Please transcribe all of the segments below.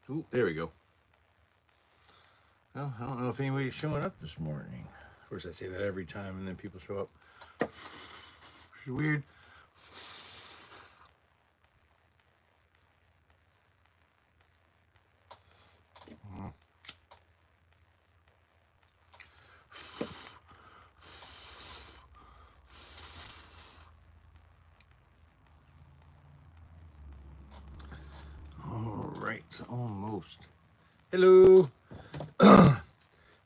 Ooh, there we go. Well, I don't know if anybody's showing up this morning. Of course, I say that every time, and then people show up. Which is weird. All right, almost. Hello.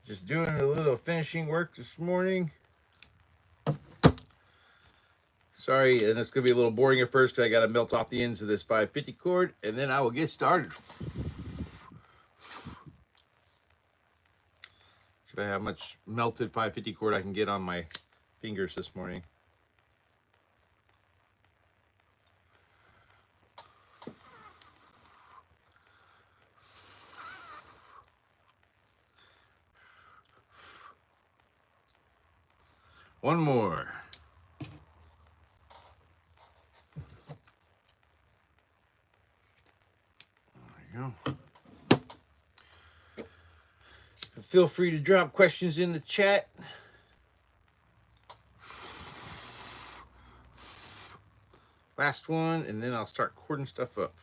Just doing a little finishing work this morning. Sorry, and it's going to be a little boring at first. I got to melt off the ends of this 550 cord, and then I will get started. See how much melted 550 cord I can get on my fingers this morning. One more. There we go. Feel free to drop questions in the chat. Last one, and then I'll start cording stuff up.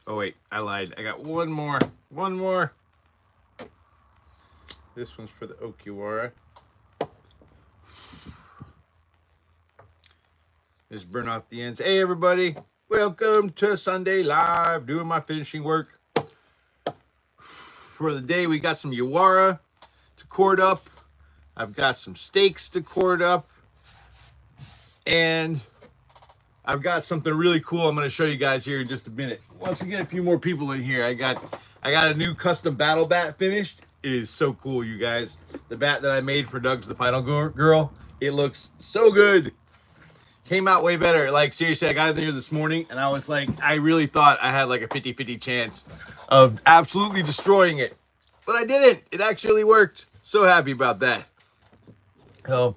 Oh wait, I lied. I got one more. One more. This one's for the Yawara. Just burn off the ends. Hey everybody, welcome to Sunday Live. Doing my finishing work for the day. We got some Yawara to cord up. I've got some steaks to cord up. And I've got something really cool I'm going to show you guys here in just a minute. Once we get a few more people in here, I got a new custom battle bat finished. It is so cool, you guys. The bat that I made for Doug's the Final Girl. It looks so good. Came out way better. Like, seriously, I got in there this morning, and I was like, I really thought I had like a 50-50 chance of absolutely destroying it. But I didn't. It actually worked. So happy about that. So,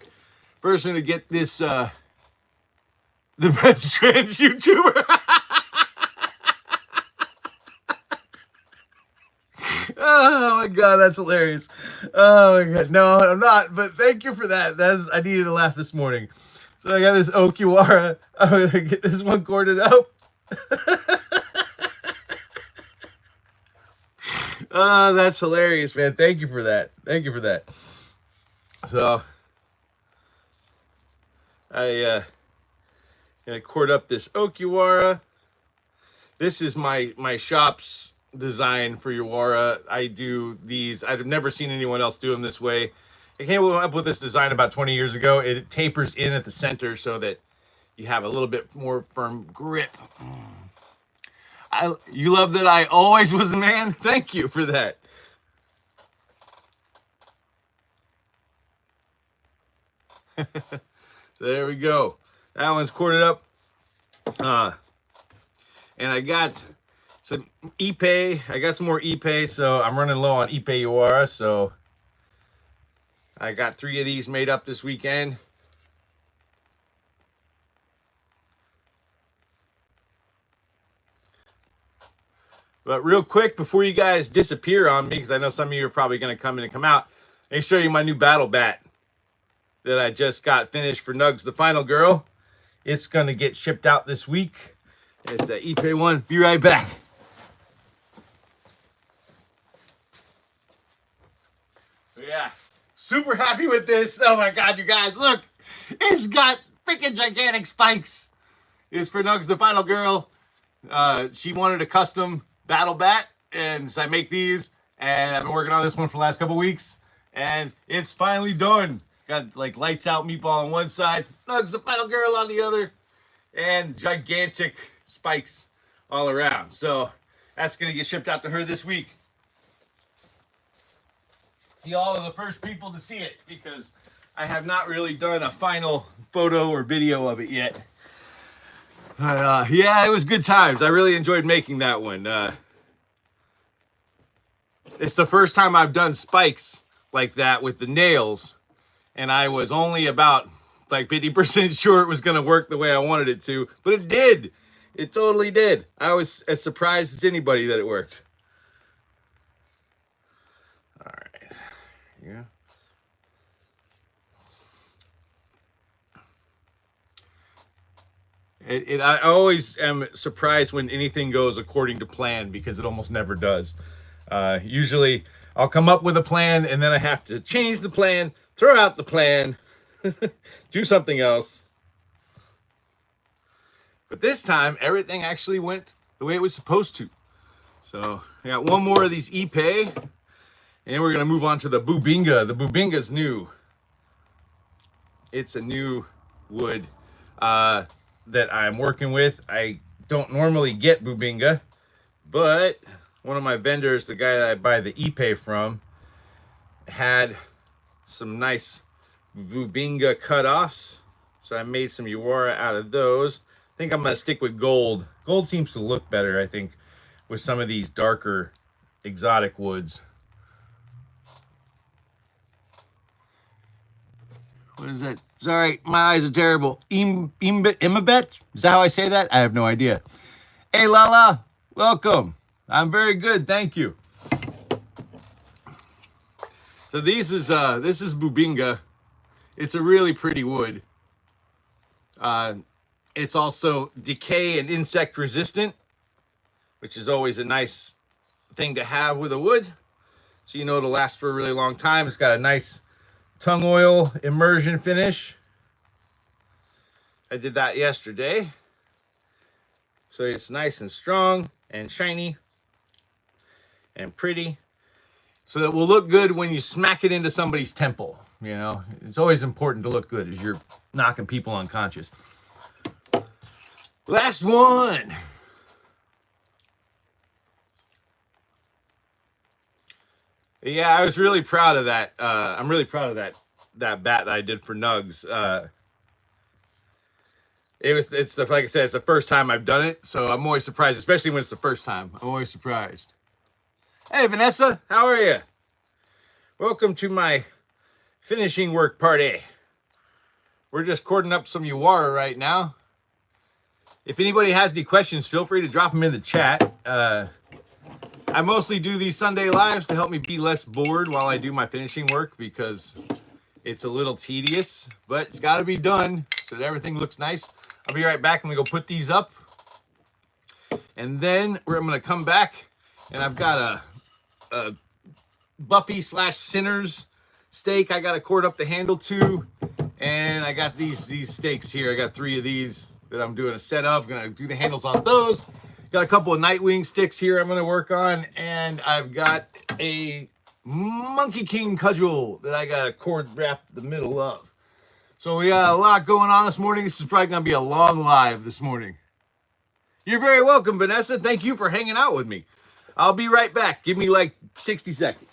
first I'm going to get this... the best trans YouTuber. Oh my god, that's hilarious. Oh my god. No, I'm not, but thank you for that. I needed a laugh this morning. So I got this Yawara. I'm gonna get this one corded up. Oh, that's hilarious, man. Thank you for that. Thank you for that. So I gonna cord up this Yawara. This is my shop's design for Yawara. I do these. I've never seen anyone else do them this way. I came up with this design about 20 years ago. It tapers in at the center so that you have a little bit more firm grip. You love that I always was a man? Thank you for that. So there we go. That one's corded up. And I got some Ipe. I got some more Ipe, so I'm running low on Ipe Yawara, so I got 3 of these made up this weekend. But real quick, before you guys disappear on me, because I know some of you are probably going to come in and come out, let me show you my new battle bat that I just got finished for Nugs, the final girl. It's going to get shipped out this week. It's the Ipe one. Be right back. Yeah, super happy with this. Oh my God, you guys, look. It's got freaking gigantic spikes. It's for Nugs, the final girl. She wanted a custom battle bat, and so I make these, and I've been working on this one for the last couple weeks, and it's finally done. Got like lights out meatball on one side, Nugs, the final girl on the other, and gigantic spikes all around. So that's gonna get shipped out to her this week. Y'all are the first people to see it because I have not really done a final photo or video of it yet. Yeah, it was good times. I really enjoyed making that one. It's the first time I've done spikes like that with the nails, and I was only about like 50% sure it was going to work the way I wanted it to, but it did. It totally did. I was as surprised as anybody that it worked. All right. Yeah. I always am surprised when anything goes according to plan because it almost never does. Usually I'll come up with a plan and then I have to change the plan, throw out the plan, do something else. But this time, everything actually went the way it was supposed to. So I got one more of these Ipe, and we're going to move on to the Bubinga. The Bubinga's new. It's a new wood that I'm working with. I don't normally get Bubinga, but one of my vendors, the guy that I buy the Ipe from, had some nice Bubinga cutoffs. So I made some Yawara out of those. I think I'm going to stick with gold. Gold seems to look better, I think, with some of these darker exotic woods. What is that? Sorry, my eyes are terrible. Imabet? Is that how I say that? I have no idea. Hey, Lala. Welcome. I'm very good, thank you. So this is Bubinga. It's a really pretty wood. It's also decay and insect resistant, which is always a nice thing to have with a wood. So you know it'll last for a really long time. It's got a nice tung oil immersion finish. I did that yesterday. So it's nice and strong and shiny and pretty. So that will look good when you smack it into somebody's temple. You know, it's always important to look good as you're knocking people unconscious. Last one. Yeah, I was really proud of that. I'm really proud of that bat that I did for Nugs. Like I said, it's the first time I've done it, so I'm always surprised, especially when it's the first time. I'm always surprised. Hey, Vanessa, how are you? Welcome to my finishing work party. We're just cording up some Yawara right now. If anybody has any questions, feel free to drop them in the chat. I mostly do these Sunday lives to help me be less bored while I do my finishing work because it's a little tedious, but it's got to be done so that everything looks nice. I'll be right back. I'm going to go put these up. And then I'm going to come back, and I've got a Buffy / Sinners stake I got to cord up the handle to. And I got these stakes here. I got 3 of these that I'm doing a set of. I'm going to do the handles on those. Got a couple of Nightwing sticks here I'm going to work on. And I've got a Monkey King cudgel that I got to cord wrap the middle of. So we got a lot going on this morning. This is probably going to be a long live this morning. You're very welcome, Vanessa. Thank you for hanging out with me. I'll be right back. Give me like 60 seconds.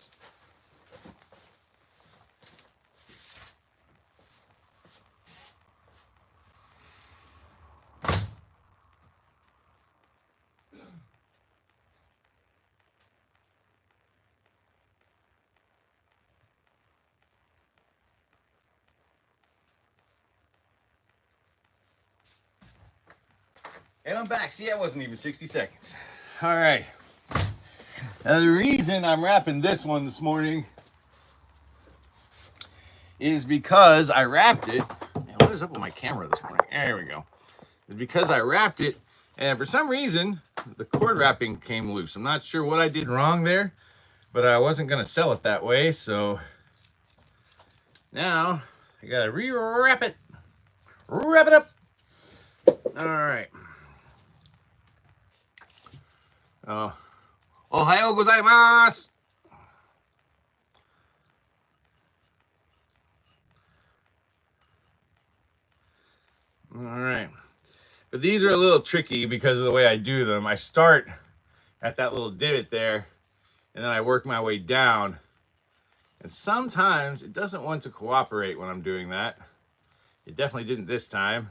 And I'm back. See, that wasn't even 60 seconds. All right. Now, the reason I'm wrapping this one this morning is because I wrapped it. Man, what is up with my camera this morning? There we go. It's because I wrapped it, and for some reason, the cord wrapping came loose. I'm not sure what I did wrong there, but I wasn't going to sell it that way, so now I got to re-wrap it. Wrap it up. All right. Ohayou gozaimasu. All right. But these are a little tricky because of the way I do them. I start at that little divot there, and then I work my way down. And sometimes it doesn't want to cooperate when I'm doing that. It definitely didn't this time.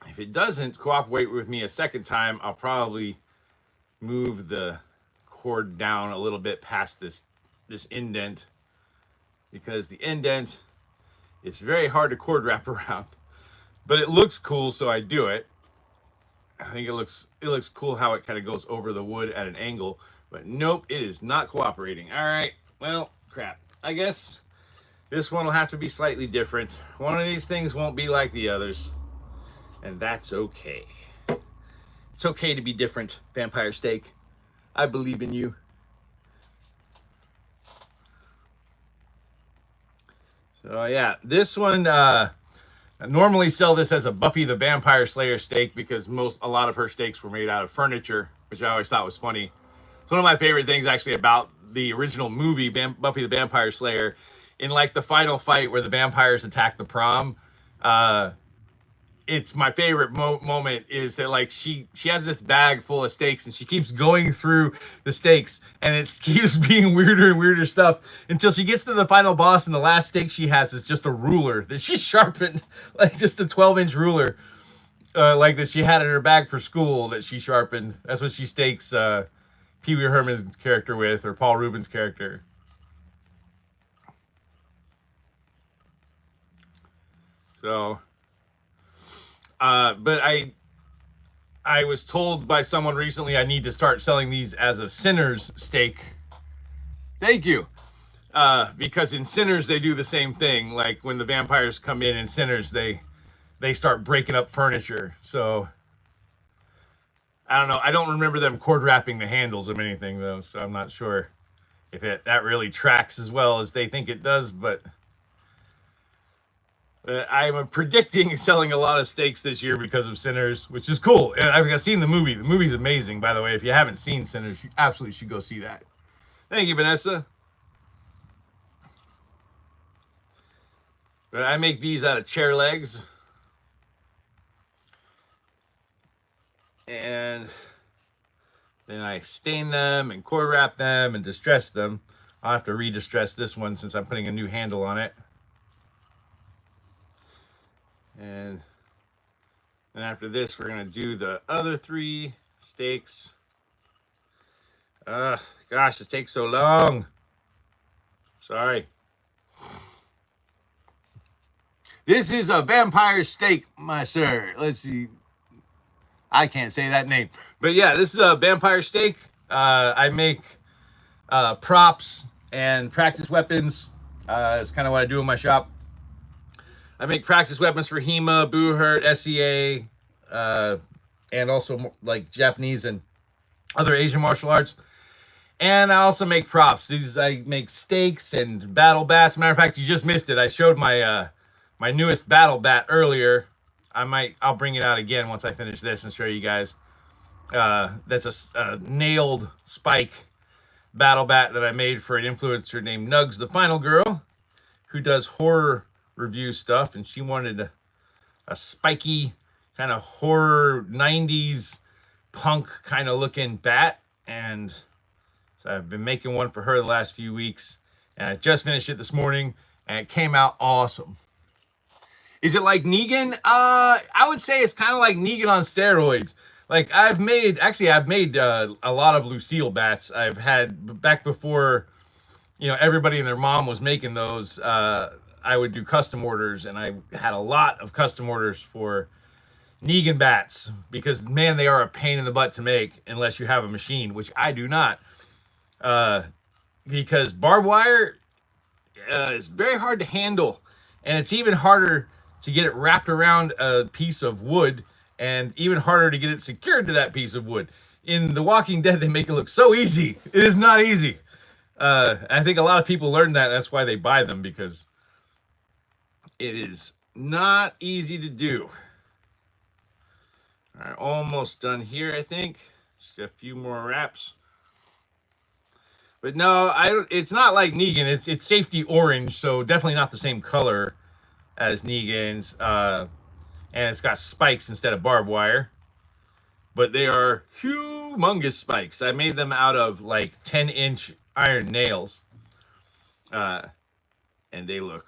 If it doesn't cooperate with me a second time, I'll probably move the cord down a little bit past this indent, because the indent is very hard to cord wrap around. But it looks cool, so I do it. I think it looks cool how it kind of goes over the wood at an angle. But nope, it is not cooperating. All right, well, crap. I guess this one will have to be slightly different. One of these things won't be like the others. And that's okay. It's okay to be different, Vampire Steak. I believe in you. So yeah, this one, I normally sell this as a Buffy the Vampire Slayer steak because a lot of her steaks were made out of furniture, which I always thought was funny. It's one of my favorite things actually about the original movie, Buffy the Vampire Slayer. In like the final fight where the vampires attack the prom, it's my favorite moment is that like she has this bag full of steaks and she keeps going through the steaks and it keeps being weirder and weirder stuff until she gets to the final boss, and the last steak she has is just a ruler that she sharpened, like just a 12-inch ruler, like that she had in her bag for school that she sharpened. That's what she stakes Pee Wee Herman's character with, or Paul Rubens' character. So but I was told by someone recently I need to start selling these as a Sinners steak. Thank you. Because in Sinners they do the same thing. Like when the vampires come in Sinners, they start breaking up furniture. So I don't know. I don't remember them cord wrapping the handles of anything though, so I'm not sure if that really tracks as well as they think it does, but I'm predicting selling a lot of steaks this year because of Sinners, which is cool. I've seen the movie. The movie's amazing, by the way. If you haven't seen Sinners, you absolutely should go see that. Thank you, Vanessa. But I make these out of chair legs. And then I stain them and cord wrap them and distress them. I'll have to re-distress this one since I'm putting a new handle on it. And then after this, we're going to do the other 3 steaks. Gosh, this takes so long. Sorry. This is a vampire steak, my sir. Let's see. I can't say that name. But yeah, this is a vampire steak. I make props and practice weapons. It's kind of what I do in my shop. I make practice weapons for HEMA, Boohurt, SEA, and also like Japanese and other Asian martial arts. And I also make props. I make stakes and battle bats. Matter of fact, you just missed it. I showed my my newest battle bat earlier. I'll bring it out again once I finish this and show you guys. That's a nailed spike battle bat that I made for an influencer named Nugs the Final Girl, who does horror review stuff, and she wanted a spiky kind of horror 90s punk kind of looking bat, and so I've been making one for her the last few weeks, and I just finished it this morning and it came out awesome. Is it like Negan? I would say it's kind of like Negan on steroids. Like I've made a lot of Lucille bats. I've had back before, everybody and their mom was making those. I would do custom orders, and I had a lot of custom orders for Negan bats, because man, they are a pain in the butt to make unless you have a machine, which I do not. Because barbed wire is very hard to handle, and it's even harder to get it wrapped around a piece of wood, and even harder to get it secured to that piece of wood. In The Walking Dead, they make it look so easy. It is not easy. I think a lot of people learn that. That's why they buy them, because it is not easy to do. All right, almost done here, I think. Just a few more wraps. But no, it's not like Negan. It's safety orange, so definitely not the same color as Negan's. And it's got spikes instead of barbed wire. But they are humongous spikes. I made them out of like 10-inch iron nails. And they look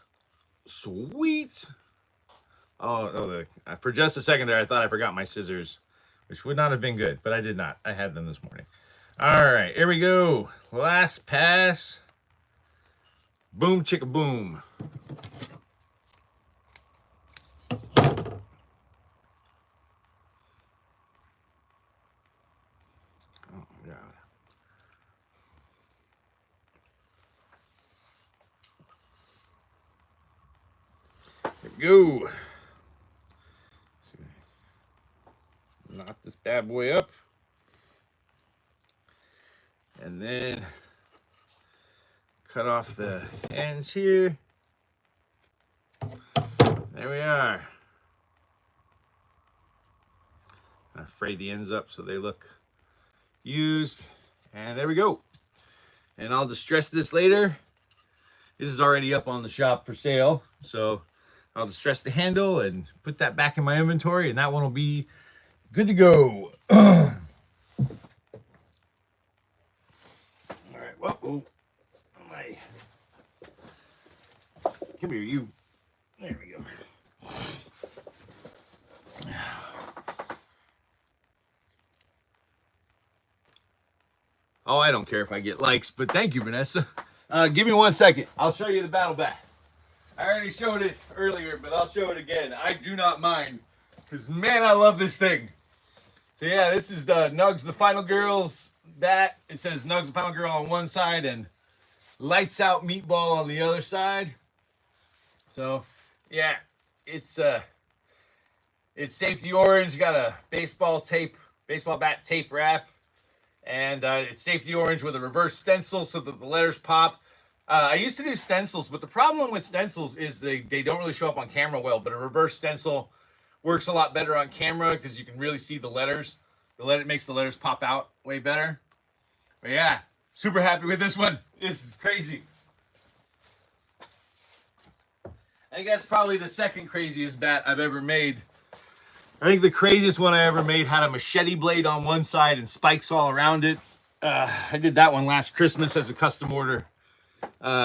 sweet. For just a second there, I thought I forgot my scissors, which would not have been good, but I did not. I had them this morning. All right, here we go. Last pass. Boom, chicka boom. Oh, God. There we go. Knot this bad boy up. And then cut off the ends here. There we are. I frayed the ends up so they look used. And there we go. And I'll distress this later. This is already up on the shop for sale. So I'll distress the handle and put that back in my inventory, and that one will be good to go. All right, well, come here, you. There we go. Oh, I don't care if I get likes, but thank you, Vanessa. Give me 1 second. I'll show you the battle bat. I already showed it earlier, but I'll show it again. I do not mind, because, man, I love this thing. So, yeah, this is the Nugs the Final Girls bat. It says Nugs the Final Girl on one side and Lights Out Meatball on the other side. So, yeah, it's safety orange. Got a baseball bat tape wrap. And it's safety orange with a reverse stencil so that the letters pop. I used to do stencils, but the problem with stencils is they don't really show up on camera well. But a reverse stencil works a lot better on camera because you can really see the letters. It makes the letters pop out way better. But yeah, super happy with this one. This is crazy. I think that's probably the second craziest bat I've ever made. I think the craziest one I ever made had a machete blade on one side and spikes all around it. I did that one last Christmas as a custom order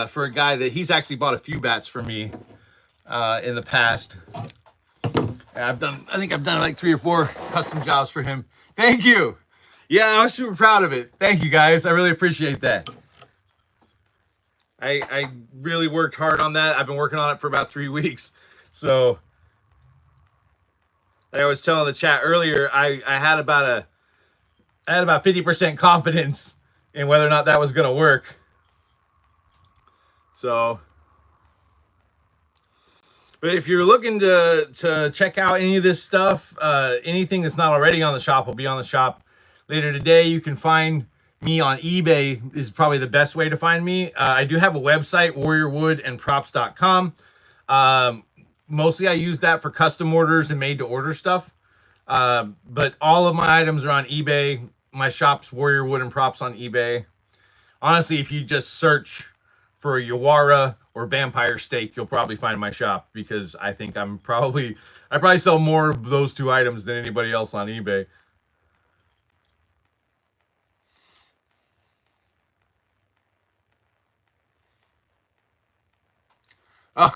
for a guy that he's actually bought a few bats for me in the past. I think I've done like 3 or 4 custom jobs for him. Thank you. Yeah, I was super proud of it. Thank you, guys. I really appreciate that. I really worked hard on that. I've been working on it for about 3 weeks. So like I was telling the chat earlier, I had about 50% confidence in whether or not that was going to work. So, but if you're looking to check out any of this stuff, anything that's not already on the shop will be on the shop later today. You can find me on eBay is probably the best way to find me. I do have a website, warriorwoodandprops.com. Mostly I use that for custom orders and made to order stuff. But all of my items are on eBay. My shop's Warrior Wood and Props on eBay. Honestly, if you just search for Yawara or vampire steak, you'll probably find my shop, because I think I probably sell more of those 2 items than anybody else on eBay. Oh,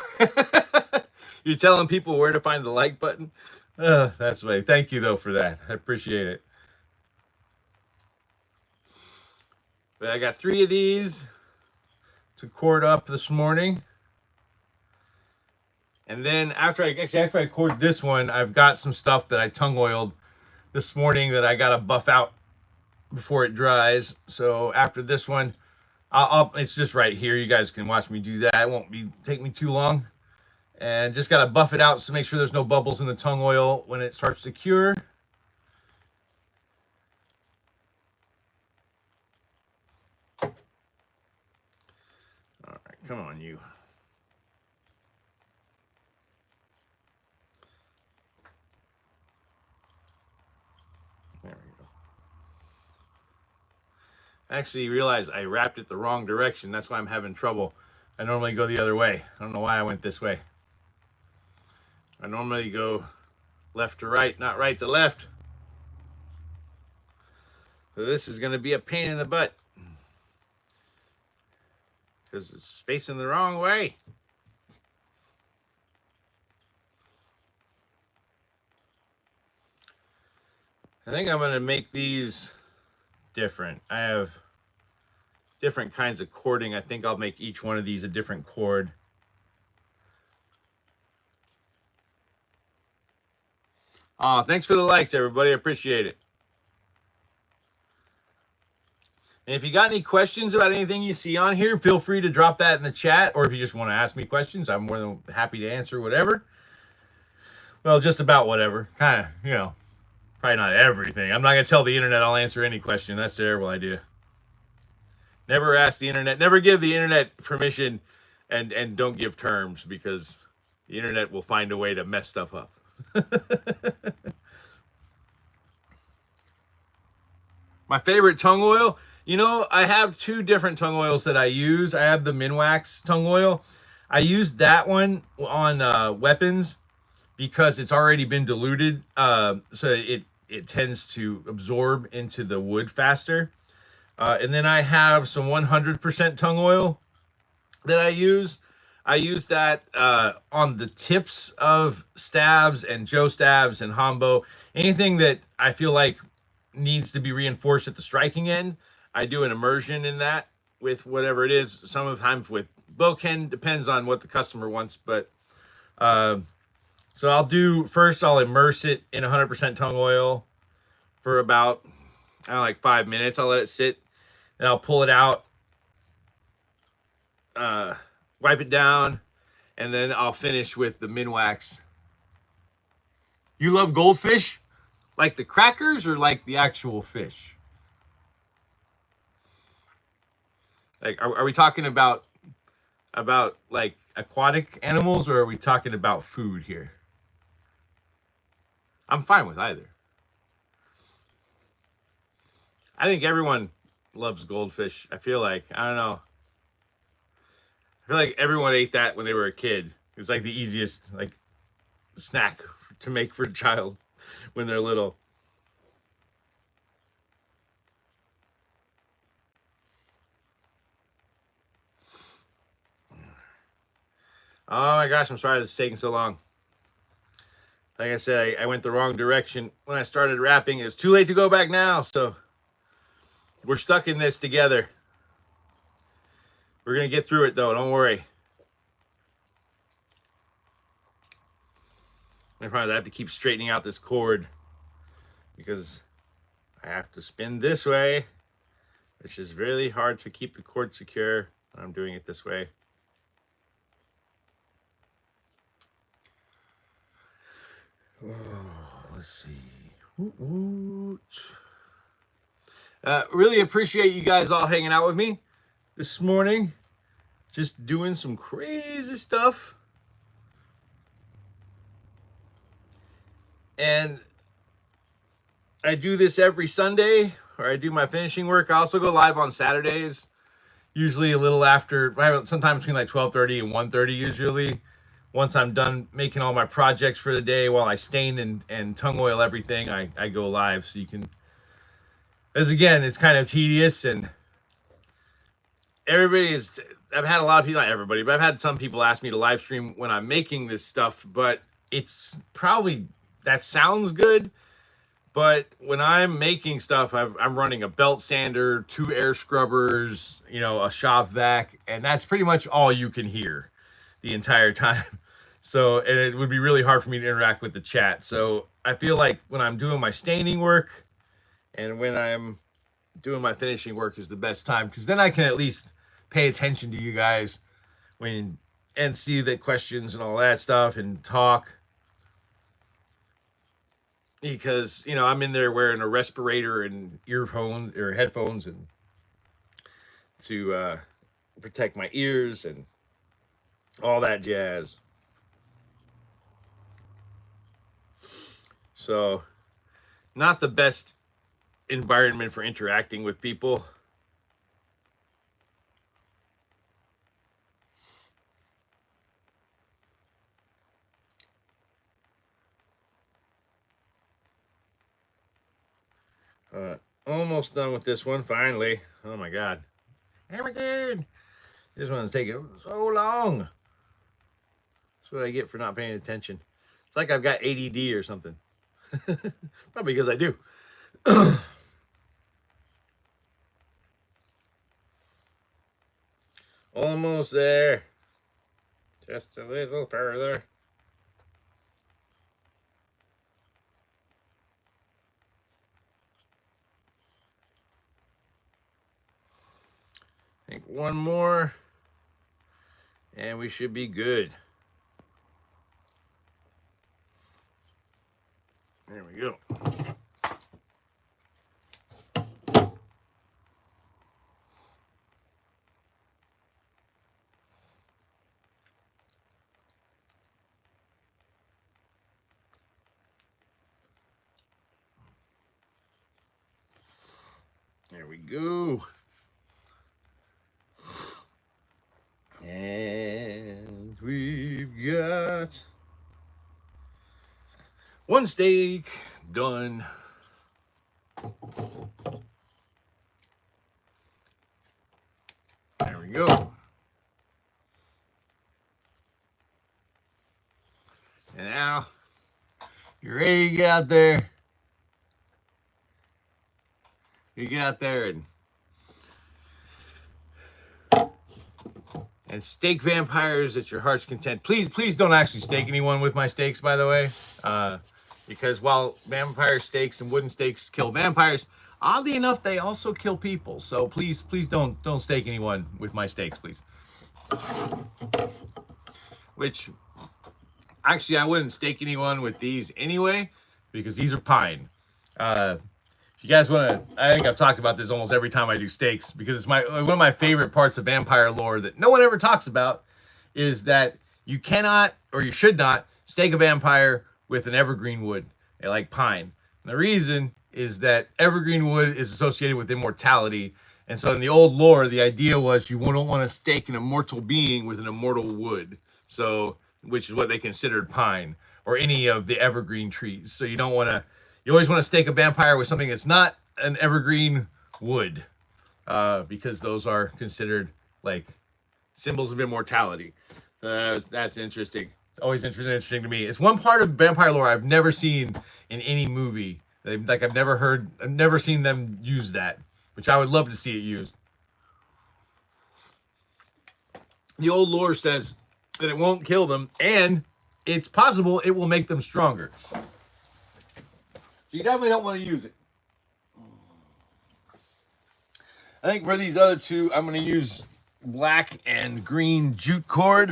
you're telling people where to find the like button? That's right. Thank you, though, for that. I appreciate it. But I got 3 of these to cord up this morning. And then after I cord this one, I've got some stuff that I tongue oiled this morning that I got to buff out before it dries. So after this one, it's just right here. You guys can watch me do that. It won't take me too long. And just got to buff it out to make sure there's no bubbles in the tongue oil when it starts to cure. All right, come on, you. There we go. I actually realized I wrapped it the wrong direction. That's why I'm having trouble. I normally go the other way. I don't know why I went this way. I normally go left to right, not right to left. So this is going to be a pain in the butt because it's facing the wrong way. I think I'm going to make these different. I have different kinds of cording. I think I'll make each one of these a different cord. Oh, thanks for the likes, everybody. I appreciate it. And if you got any questions about anything you see on here, feel free to drop that in the chat. Or if you just want to ask me questions, I'm more than happy to answer whatever. Well, just about whatever. Kind of, you know, probably not everything. I'm not going to tell the internet I'll answer any question. That's a terrible idea. Never ask the internet. Never give the internet permission and don't give terms, because the internet will find a way to mess stuff up. My favorite tongue oil, you know, I have two different tongue oils that I use. I have the Minwax tongue oil. I used that one on weapons because it's already been diluted, so it tends to absorb into the wood faster. And then I have some 100% tongue oil that I use. I use that on the tips of stabs and Joe stabs and Hombo. Anything that I feel like needs to be reinforced at the striking end, I do an immersion in that with whatever it is. Sometimes with bokin, depends on what the customer wants. But so I'll immerse it in 100% tongue oil for about, I don't know, like 5 minutes. I'll let it sit, and I'll pull it out, wipe it down, and then I'll finish with the Minwax. You love goldfish? Like the crackers or like the actual fish? Like, are we talking about like aquatic animals, or are we talking about food here? I'm fine with either. I think everyone loves goldfish. I feel like, I don't know. I feel like everyone ate that when they were a kid. It's like the easiest like snack to make for a child when they're little. Oh my gosh, I'm sorry this is taking so long. Like I said, I went the wrong direction when I started wrapping. It's too late to go back now, so we're stuck in this together. We're going to get through it, though. Don't worry. I probably have to keep straightening out this cord because I have to spin this way, which is really hard to keep the cord secure when I'm doing it this way. Oh, let's see. Really appreciate you guys all hanging out with me this morning. Just doing some crazy stuff. And I do this every Sunday, or I do my finishing work. I also go live on Saturdays, usually a little after, sometimes between like 12:30 and 1:30 usually. Once I'm done making all my projects for the day, while I stain and tongue oil everything, I go live. So you can, as again, it's kind of tedious, and I've had a lot of people, not everybody, but I've had some people ask me to live stream when I'm making this stuff, but it's probably, that sounds good, but when I'm making stuff, I'm running a belt sander, 2 air scrubbers, you know, a shop vac, and that's pretty much all you can hear the entire time. So, and it would be really hard for me to interact with the chat. So I feel like when I'm doing my staining work and when I'm doing my finishing work is the best time, because then I can at least pay attention to you guys when and see the questions and all that stuff and talk. Because, you know, I'm in there wearing a respirator and earphones or headphones and to protect my ears and all that jazz. So, not the best environment for interacting with people. Almost done with this one, finally. Oh my god. Oh my god. This one's taking so long. That's what I get for not paying attention. It's like I've got ADD or something. Probably because I do. Almost there. Just a little further. I think one more. And we should be good. There we go. There we go. And we've got one steak done. There we go. And now you're ready to get out there. You get out there and stake vampires at your heart's content. Please don't actually stake anyone with my stakes, by the way. Because while vampire stakes and wooden stakes kill vampires, oddly enough, they also kill people. So please don't stake anyone with my stakes, please. Which, actually, I wouldn't stake anyone with these anyway, because these are pine. If you guys want to, I think I've talked about this almost every time I do stakes, because it's one of my favorite parts of vampire lore that no one ever talks about, is that you cannot, or you should not, stake a vampire with an evergreen wood, like pine. And the reason is that evergreen wood is associated with immortality. And so in the old lore, the idea was you don't want to stake an immortal being with an immortal wood. So, which is what they considered pine, or any of the evergreen trees. So you don't want to, you always want to stake a vampire with something that's not an evergreen wood, because those are considered like symbols of immortality. That's interesting. It's always interesting to me. It's one part of vampire lore I've never seen in any movie. I've never seen them use that, which I would love to see it used. The old lore says that it won't kill them, and it's possible it will make them stronger. So you definitely don't want to use it. I think for these other two, I'm going to use black and green jute cord.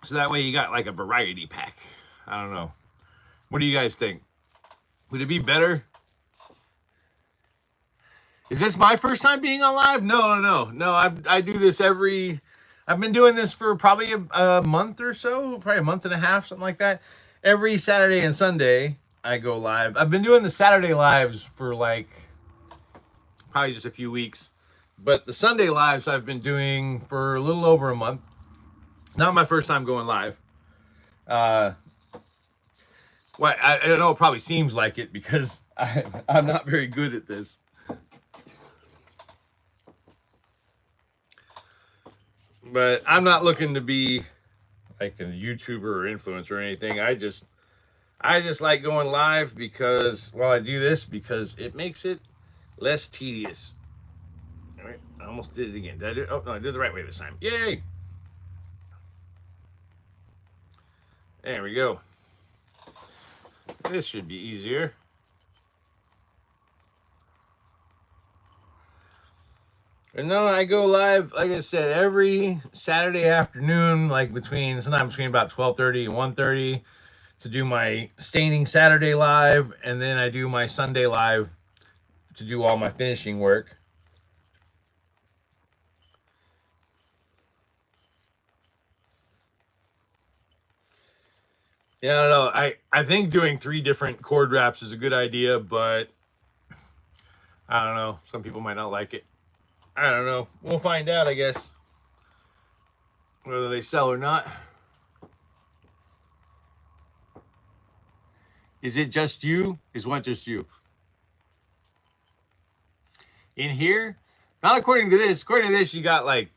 So that way you got like a variety pack. I don't know. What do you guys think? Would it be better? Is this my first time being on live? No. I do this I've been doing this for probably a month or so, probably a month and a half, something like that. Every Saturday and Sunday, I go live. I've been doing the Saturday lives for like probably just a few weeks. But the Sunday lives I've been doing for a little over a month. Not my first time going live. I know it probably seems like it because I'm not very good at this. But I'm not looking to be like a YouTuber or influencer or anything. I just like going live because, well, I do this because it makes it less tedious. All right, I almost did it again. Did I do it? Oh, no, I did it the right way this time. Yay! There we go. This should be easier. And no, I go live, like I said, every Saturday afternoon, like sometimes between about 12:30 and 1:30 to do my staining Saturday live, and then I do my Sunday live to do all my finishing work. Yeah, I don't know. I think doing 3 different cord wraps is a good idea, but I don't know. Some people might not like it. I don't know. We'll find out, I guess, whether they sell or not. Is it just you? Is what just you? In here? Not according to this. According to this, you got like,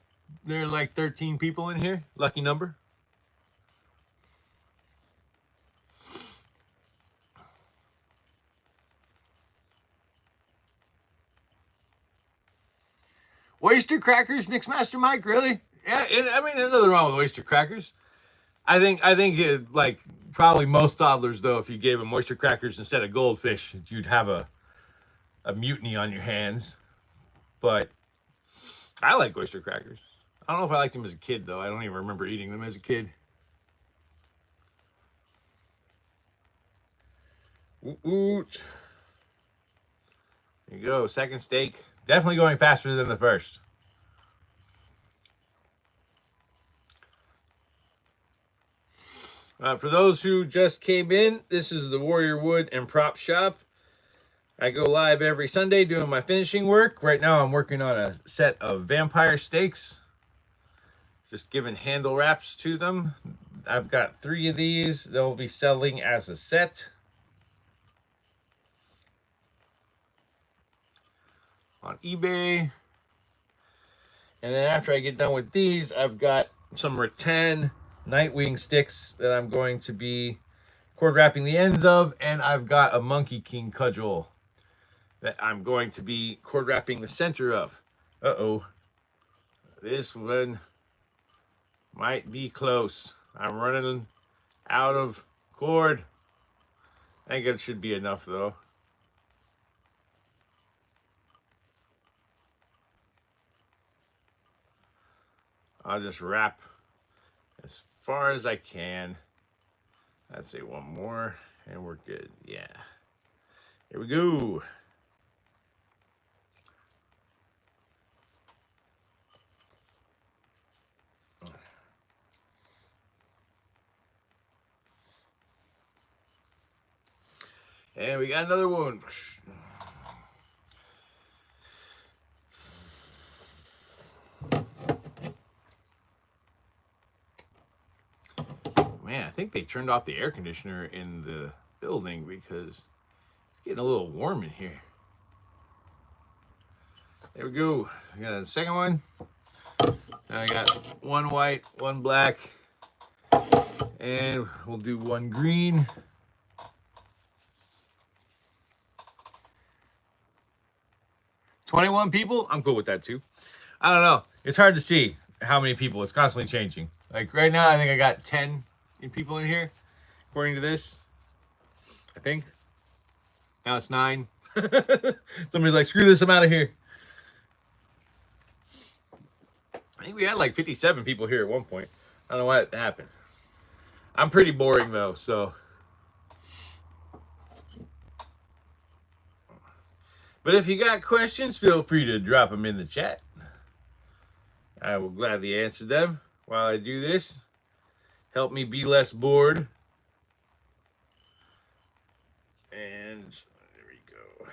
there are like 13 people in here. Lucky number. Oyster crackers, Mixmaster Mike, really? Yeah, I mean, there's nothing wrong with oyster crackers. I think it, like probably most toddlers though, if you gave them oyster crackers instead of goldfish, you'd have a mutiny on your hands. But I like oyster crackers. I don't know if I liked them as a kid though. I don't even remember eating them as a kid. Ooh. There you go, second steak. Definitely going faster than the first. For those who just came in, this is the Warrior Wood and Prop Shop. I go live every Sunday doing my finishing work. Right now I'm working on a set of vampire steaks. Just giving handle wraps to them. I've got 3 of these. They'll be selling as a set. On eBay. And then after I get done with these, I've got some rattan Nightwing sticks that I'm going to be cord wrapping the ends of, and I've got a Monkey King cudgel that I'm going to be cord wrapping the center of. Uh-oh. This one might be close. I'm running out of cord. I think it should be enough though. I'll just wrap as far as I can. I'd say one more and we're good. Yeah. Here we go. And we got another one. Man, I think they turned off the air conditioner in the building because it's getting a little warm in here. There we go. I got a second one. Now I got one white, one black, and we'll do one green. $21 people? I'm cool with that too. I don't know. It's hard to see how many people. It's constantly changing. Like right now, I think I got 10 people in here, according to this. I think. Now it's 9. Somebody's like, screw this, I'm out of here. I think we had like 57 people here at one point. I don't know what happened. I'm pretty boring though, so. But if you got questions, feel free to drop them in the chat. I will gladly answer them while I do this. Help me be less bored. And there we go.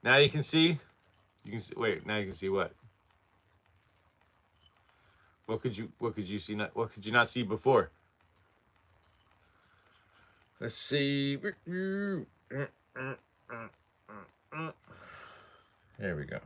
Now you can see. You can see. Wait. Now you can see what? What could you see? What could you not see before? Let's see. There we go.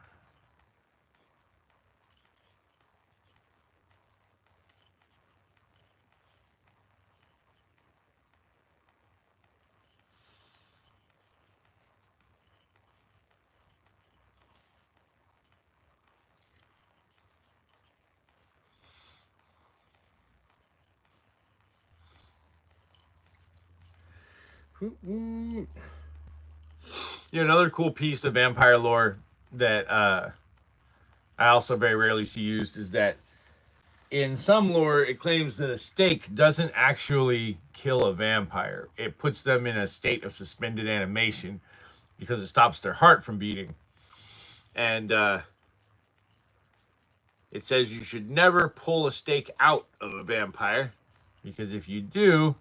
You know, another cool piece of vampire lore that I also very rarely see used is that in some lore, it claims that a stake doesn't actually kill a vampire. It puts them in a state of suspended animation because it stops their heart from beating. And it says you should never pull a stake out of a vampire, because if you do,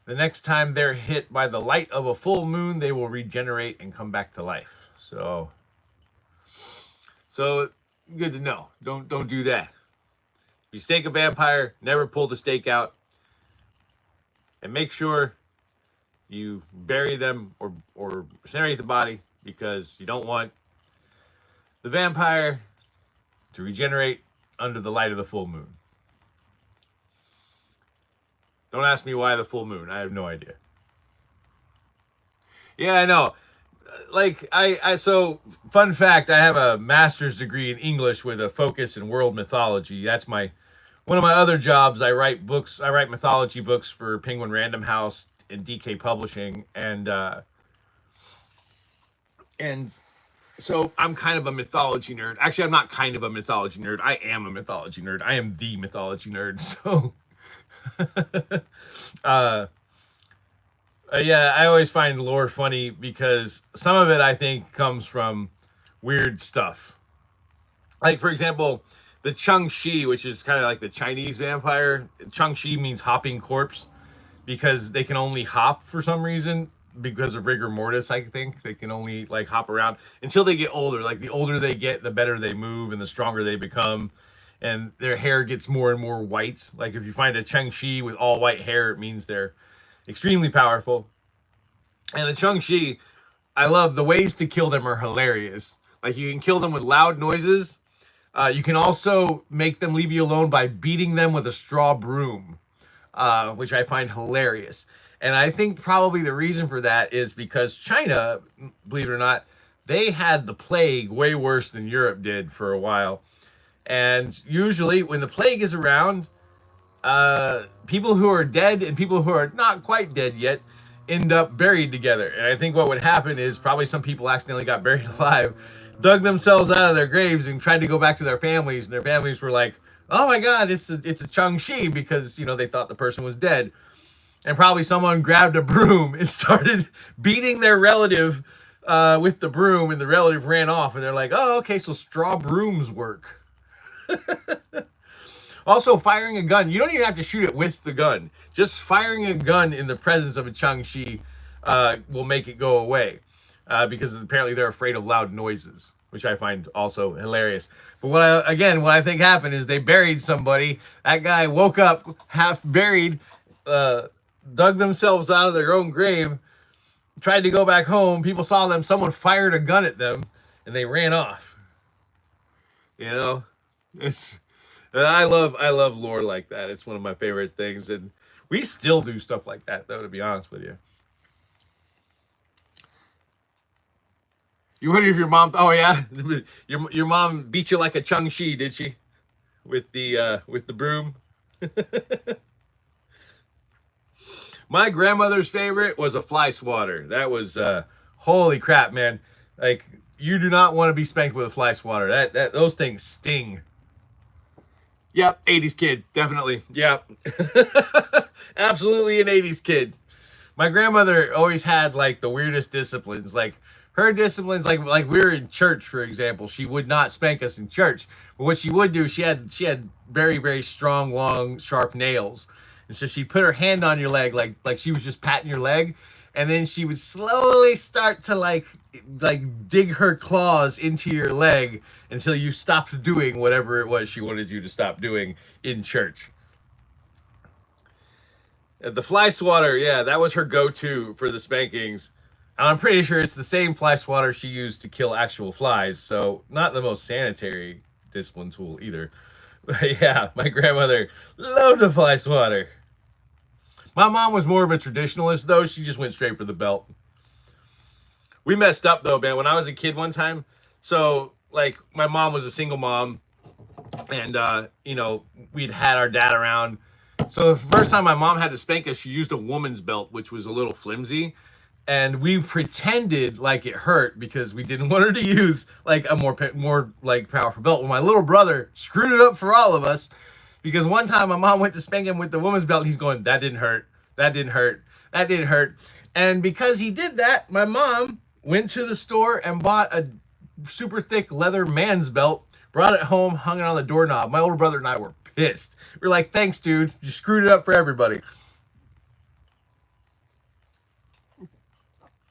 the next time they're hit by the light of a full moon, they will regenerate and come back to life. So good to know. Don't do that. If you stake a vampire, never pull the stake out, and make sure you bury them or incinerate the body, because you don't want the vampire to regenerate under the light of the full moon. Don't ask me why the full moon. I have no idea. Yeah, I know. Like, so, fun fact, I have a master's degree in English with a focus in world mythology. That's one of my other jobs. I write books. I write mythology books for Penguin Random House and DK Publishing. And so I'm kind of a mythology nerd. Actually, I'm not kind of a mythology nerd. I am a mythology nerd. I am the mythology nerd. So, yeah, I always find lore funny because some of it, I think, comes from weird stuff. Like, for example, the Chang-Chi, which is kind of like the Chinese vampire. Chang-Chi means hopping corpse because they can only hop for some reason. Because of rigor mortis, I think. They can only, like, hop around until they get older. Like, the older they get, the better they move and the stronger they become. And their hair gets more and more white. Like, if you find a Chang-Chi with all white hair, it means they're extremely powerful. And the Chang-Chi, I love the ways to kill them are hilarious. Like, you can kill them with loud noises. You can also make them leave you alone by beating them with a straw broom, which I find hilarious. And I think probably the reason for that is because China, believe it or not, they had the plague way worse than Europe did for a while. And usually when the plague is around, people who are dead and people who are not quite dead yet end up buried together. And I think what would happen is probably some people accidentally got buried alive, dug themselves out of their graves and tried to go back to their families. And their families were like, oh my God, it's a Chang-Chi, because, you know, they thought the person was dead. And probably someone grabbed a broom and started beating their relative with the broom, and the relative ran off. And they're like, oh, okay, so straw brooms work. Also, firing a gun. You don't even have to shoot it with the gun. Just firing a gun in the presence of a Chang-Chi will make it go away. Because apparently they're afraid of loud noises, which I find also hilarious. But what I think happened is they buried somebody. That guy woke up half buried, dug themselves out of their own grave, tried to go back home. People saw them. Someone fired a gun at them, and they ran off. You know, I love lore like that. It's one of my favorite things, and we still do stuff like that, though, to be honest with you. You wonder if your mom? Oh yeah, your mom beat you like a Chang-Chi, did she? With the broom. My grandmother's favorite was a fly swatter. That was holy crap, man! Like, you do not want to be spanked with a fly swatter. Those things sting. Yep, 80s kid, definitely. Yep, absolutely an 80s kid. My grandmother always had like the weirdest disciplines. Like, her disciplines, like we were in church, for example, she would not spank us in church. But what she would do, she had very, very strong, long, sharp nails. And so she put her hand on your leg, like she was just patting your leg. And then she would slowly start to like dig her claws into your leg until you stopped doing whatever it was she wanted you to stop doing in church. The fly swatter, yeah, that was her go-to for the spankings. And I'm pretty sure it's the same fly swatter she used to kill actual flies. So not the most sanitary discipline tool either. But yeah, my grandmother loved the fly swatter. My mom was more of a traditionalist, though. She just went straight for the belt. We messed up, though, man. When I was a kid one time, so, like, my mom was a single mom, and, you know, we'd had our dad around, So the first time my mom had to spank us, she used a woman's belt, which was a little flimsy. And we pretended like it hurt because we didn't want her to use like a more like powerful belt. Well, my little brother screwed it up for all of us because one time my mom went to spank him with the woman's belt and he's going, that didn't hurt, that didn't hurt, that didn't hurt. And because he did that, my mom went to the store and bought a super thick leather man's belt, brought it home, hung it on the doorknob. My older brother and I were pissed. We were like, thanks, dude. You screwed it up for everybody.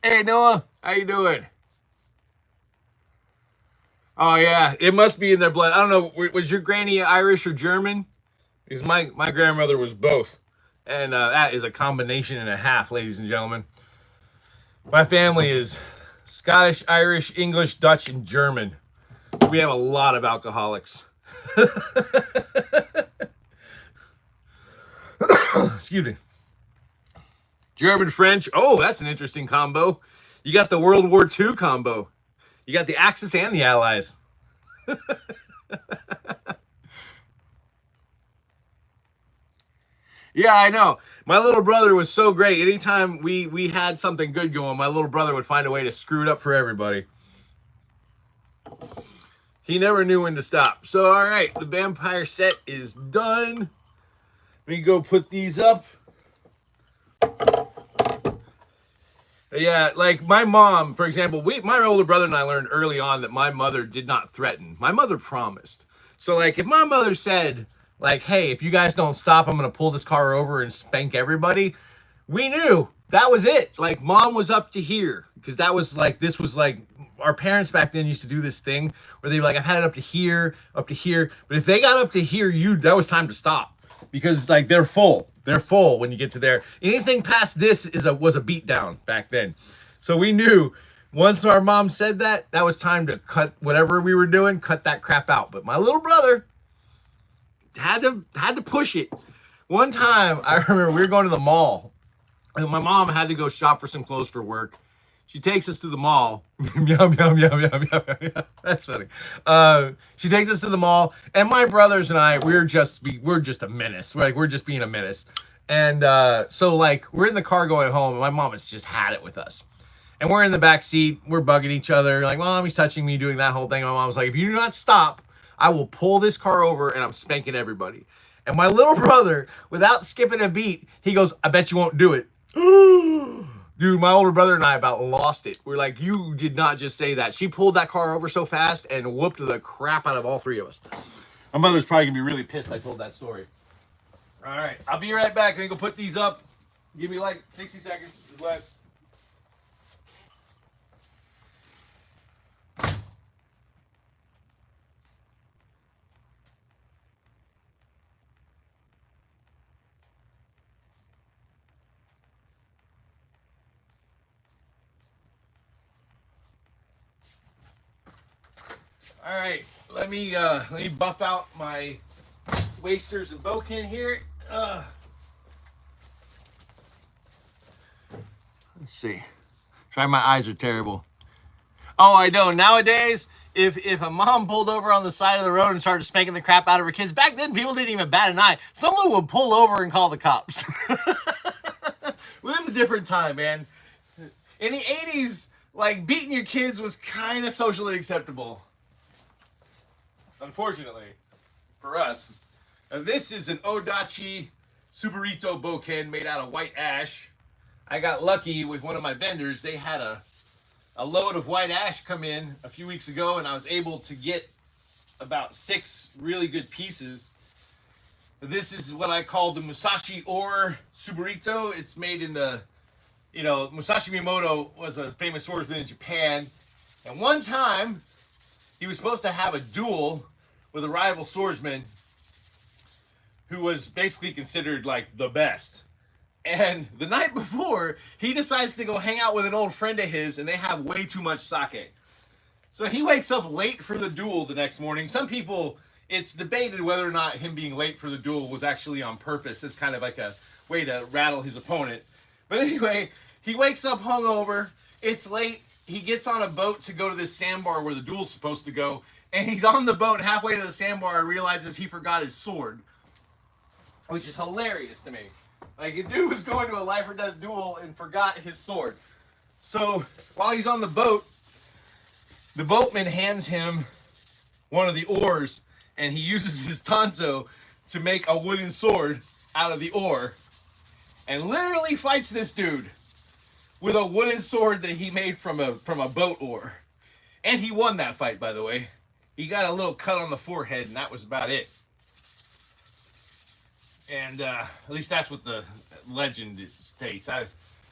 Hey, Noah. How you doing? Oh, yeah. It must be in their blood. I don't know. Was your granny Irish or German? Because my grandmother was both. And that is a combination and a half, ladies and gentlemen. My family is Scottish, Irish, English, Dutch, and German. We have a lot of alcoholics. Excuse me. German, French. Oh, that's an interesting combo. You got the World War II combo. You got the Axis and the Allies. Yeah, I know. My little brother was so great. Anytime we had something good going, my little brother would find a way to screw it up for everybody. He never knew when to stop. So, all right, the vampire set is done. Let me go put these up. Yeah, like my mom, for example, my older brother and I learned early on that my mother did not threaten. My mother promised. So, like, if my mother said, like, hey, if you guys don't stop, I'm going to pull this car over and spank everybody, we knew that was it. Like, mom was up to here. Because that was, like, this was, like, our parents back then used to do this thing where they were like, I've had it up to here, up to here. But if they got up to here, that was time to stop. Because, like, they're full. They're full when you get to there. Anything past this was a beat down back then. So we knew once our mom said that, that was time to cut whatever we were doing, cut that crap out. But my little brother had to push it. One time, I remember we were going to the mall. And my mom had to go shop for some clothes for work. She takes us to the mall. Yum, yum, yum, yum, yum, yum. That's funny. She takes us to the mall, and my brothers and I, we're just a menace. We're just being a menace. And so like we're in the car going home, and my mom has just had it with us. And we're in the back seat, we're bugging each other, like, Mommy's touching me, doing that whole thing. My mom was like, if you do not stop, I will pull this car over and I'm spanking everybody. And my little brother, without skipping a beat, he goes, I bet you won't do it. Dude, my older brother and I about lost it. We're like, you did not just say that. She pulled that car over so fast and whooped the crap out of all three of us. My mother's probably going to be really pissed I told that story. All right, I'll be right back. I'm going to go put these up. Give me like 60 seconds or less. All right, let me buff out my wasters and bokin here. Let's see. Try, my eyes are terrible. Oh, I know. Nowadays, if a mom pulled over on the side of the road and started spanking the crap out of her kids, back then people didn't even bat an eye. Someone would pull over and call the cops. We lived a different time, man. In the 80s, like, beating your kids was kind of socially acceptable. Unfortunately, for us. Now, this is an Odachi Superito bokin made out of white ash. I got lucky with one of my vendors. They had a load of white ash come in a few weeks ago, and I was able to get about 6 really good pieces. This is what I call the Musashi Ore Superito. It's made in the, Musashi Miyamoto was a famous swordsman in Japan. And one time, he was supposed to have a duel with a rival swordsman who was basically considered like the best. And the night before, he decides to go hang out with an old friend of his, and they have way too much sake. So he wakes up late for the duel the next morning. Some people, it's debated whether or not him being late for the duel was actually on purpose. It's kind of like a way to rattle his opponent. But anyway, he wakes up hungover. It's late. He gets on a boat to go to this sandbar where the duel's supposed to go. And he's on the boat halfway to the sandbar and realizes he forgot his sword. which is hilarious to me. Like, a dude was going to a life or death duel and forgot his sword. So while he's on the boat, the boatman hands him one of the oars, and he uses his tanto to make a wooden sword out of the oar, and literally fights this dude with a wooden sword that he made from a boat oar. And he won that fight, by the way. He got a little cut on the forehead, and that was about it. And at least that's what the legend states. I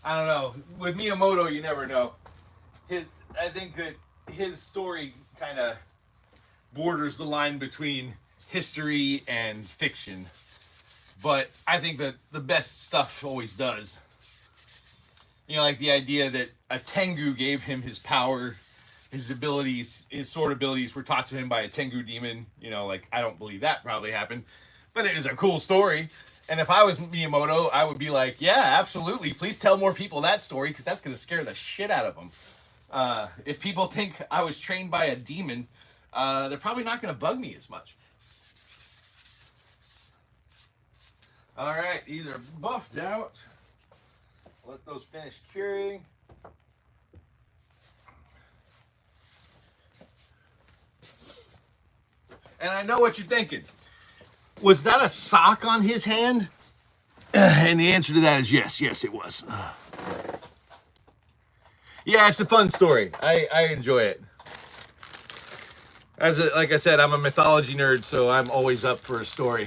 don't know. With Miyamoto, you never know. I think that his story kind of borders the line between history and fiction. But I think that the best stuff always does. You know, like the idea that a Tengu gave him his power, his abilities, his sword abilities were taught to him by a Tengu demon. You know, like, I don't believe that probably happened. But it is a cool story. And if I was Miyamoto, I would be like, yeah, absolutely. Please tell more people that story, because that's going to scare the shit out of them. If people think I was trained by a demon, they're probably not going to bug me as much. All right, these are buffed out. Let those finish curing. And I know what you're thinking. Was that a sock on his hand? And the answer to that is yes. Yes, it was. Yeah, it's a fun story. I enjoy it. Like I said, I'm a mythology nerd, so I'm always up for a story.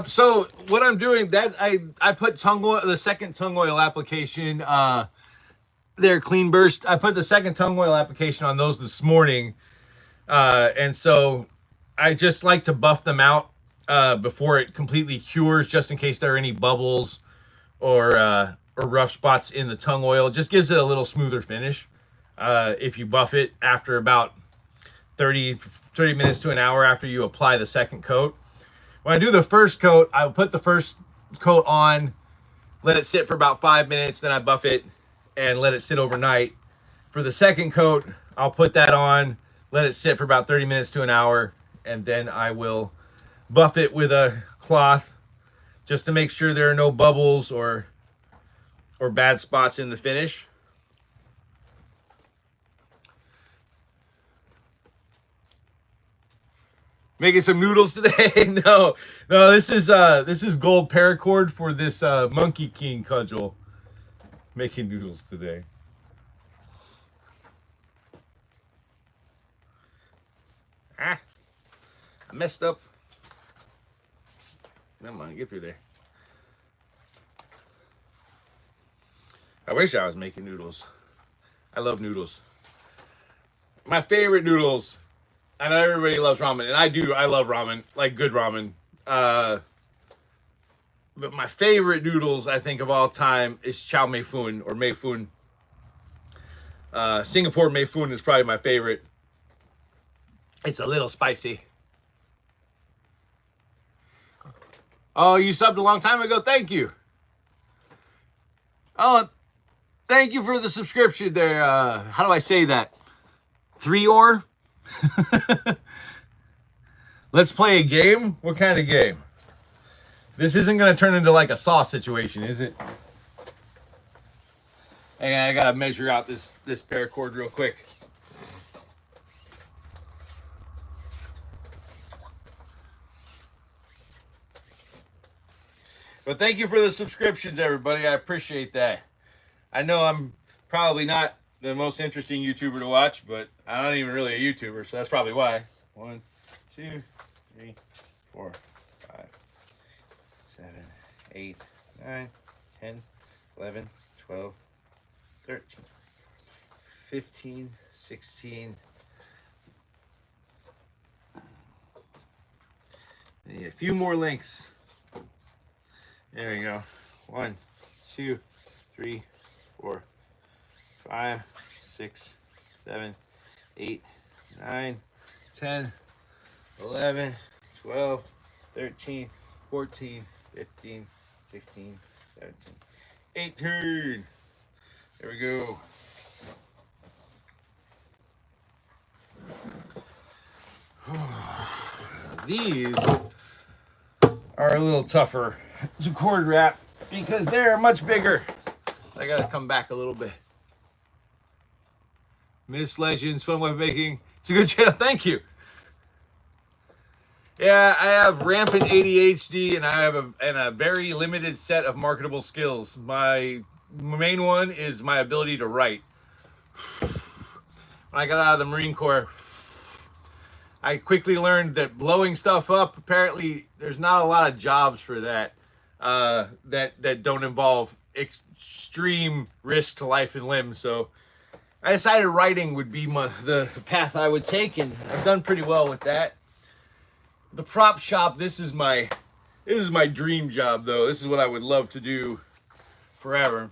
So what I'm doing, that I put tongue oil, the second tongue oil application, there, Clean Burst. I put the second tongue oil application on those this morning. And so I just like to buff them out before it completely cures, just in case there are any bubbles or rough spots in the tongue oil. It just gives it a little smoother finish if you buff it after about 30 minutes to an hour after you apply the second coat. When I do the first coat, I'll put the first coat on, let it sit for about 5 minutes, then I buff it and let it sit overnight. For the second coat, I'll put that on, let it sit for about 30 minutes to an hour, and then I will buff it with a cloth just to make sure there are no bubbles or bad spots in the finish. Making some noodles today? No, this is gold paracord for this Monkey King cudgel. Making noodles today. I messed up. Never mind, get through there. I wish I was making noodles. I love noodles. My favorite noodles. I know everybody loves ramen, and I do. I love ramen, like good ramen. But my favorite noodles, I think, of all time is chow mei fun or mei fun. Singapore mei fun is probably my favorite. It's a little spicy. Oh, you subbed a long time ago? Thank you. Oh, thank you for the subscription there. How do I say that? 3-or? Let's play a game? What kind of game? This isn't going to turn into like a sauce situation, is it? Hey, I got to measure out this paracord real quick. But thank you for the subscriptions, everybody. I appreciate that. I know I'm probably not the most interesting YouTuber to watch, but I'm not even really a YouTuber, so that's probably why. 1, 2, 3, 4, 5, 7, 8, 9, 10, 11, 12, 13, 15, 16. I need a few more links. There we go. 1, 2, 3, 4, 5, 6, 7, 8, 9, 10, 11, 12, 13, 14, 15, 16, 17, 18. There we go. These are a little tougher to cord wrap because they're much bigger. I gotta come back a little bit. Miss Legends, Fun Web Making. It's a good channel. Thank you. Yeah, I have rampant ADHD and I have a very limited set of marketable skills. My main one is my ability to write. When I got out of the Marine Corps, I quickly learned that blowing stuff up, apparently there's not a lot of jobs for that that don't involve extreme risk to life and limb. So I decided writing would be the path I would take, and I've done pretty well with that. The prop shop, this is my dream job though. This is what I would love to do forever.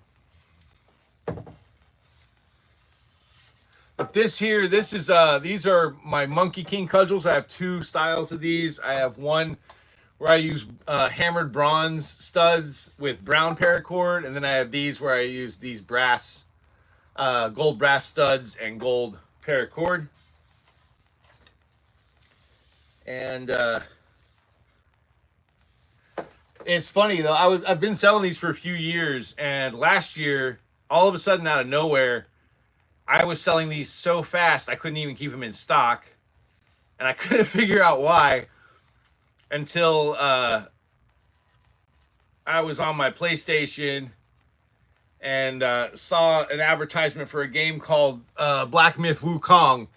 But this here, these are my Monkey King cudgels. I have two styles of these. I have one where I use hammered bronze studs with brown paracord, and then I have these where I use these gold brass studs and gold paracord. And it's funny though, I've been selling these for a few years, and last year, all of a sudden out of nowhere, I was selling these so fast I couldn't even keep them in stock, and I couldn't figure out why until I was on my PlayStation and saw an advertisement for a game called Black Myth Wukong,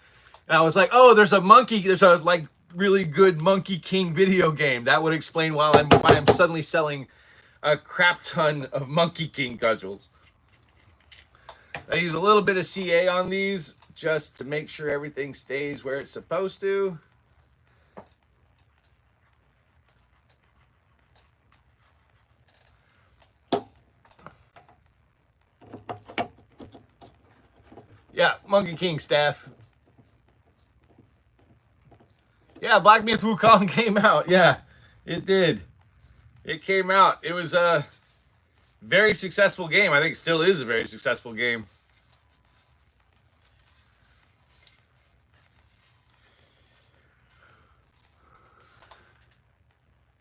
and I was like, oh, there's a like really good Monkey King video game. That would explain why I'm suddenly selling a crap ton of Monkey King cudgels. I use a little bit of CA on these just to make sure everything stays where it's supposed to. Yeah, Monkey King staff. Yeah, Black Myth Wukong came out. Yeah, it did. It came out. It was a very successful game. I think it still is a very successful game.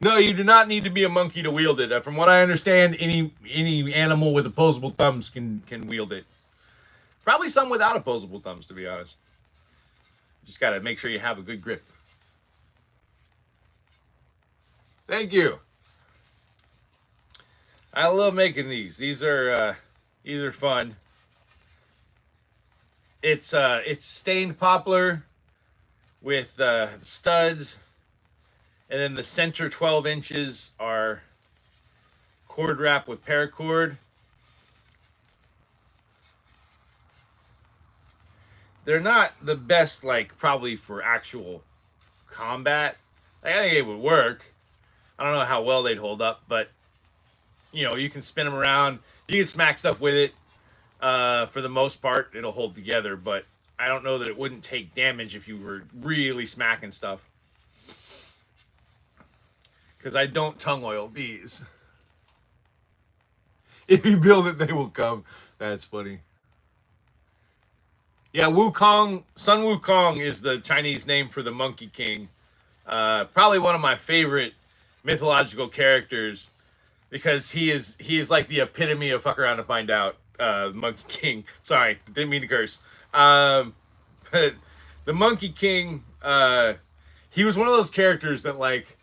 No, you do not need to be a monkey to wield it. From what I understand, any animal with opposable thumbs can wield it. Probably some without opposable thumbs, to be honest. Just got to make sure you have a good grip. Thank you. I love making these. These are fun. It's stained poplar with studs, and then the center 12 inches are cord wrap with paracord. They're not the best, like, probably for actual combat. Like, I think it would work. I don't know how well they'd hold up, but, you know, you can spin them around. You can smack stuff with it. For the most part, it'll hold together, but I don't know that it wouldn't take damage if you were really smacking stuff. Because I don't tongue oil these. If you build it, they will come. That's funny. Yeah, Wukong, Sun Wukong is the Chinese name for the Monkey King. Probably one of my favorite mythological characters, because he is like the epitome of fuck around to find out. Monkey King. Sorry, didn't mean to curse. But the Monkey King, he was one of those characters that, like,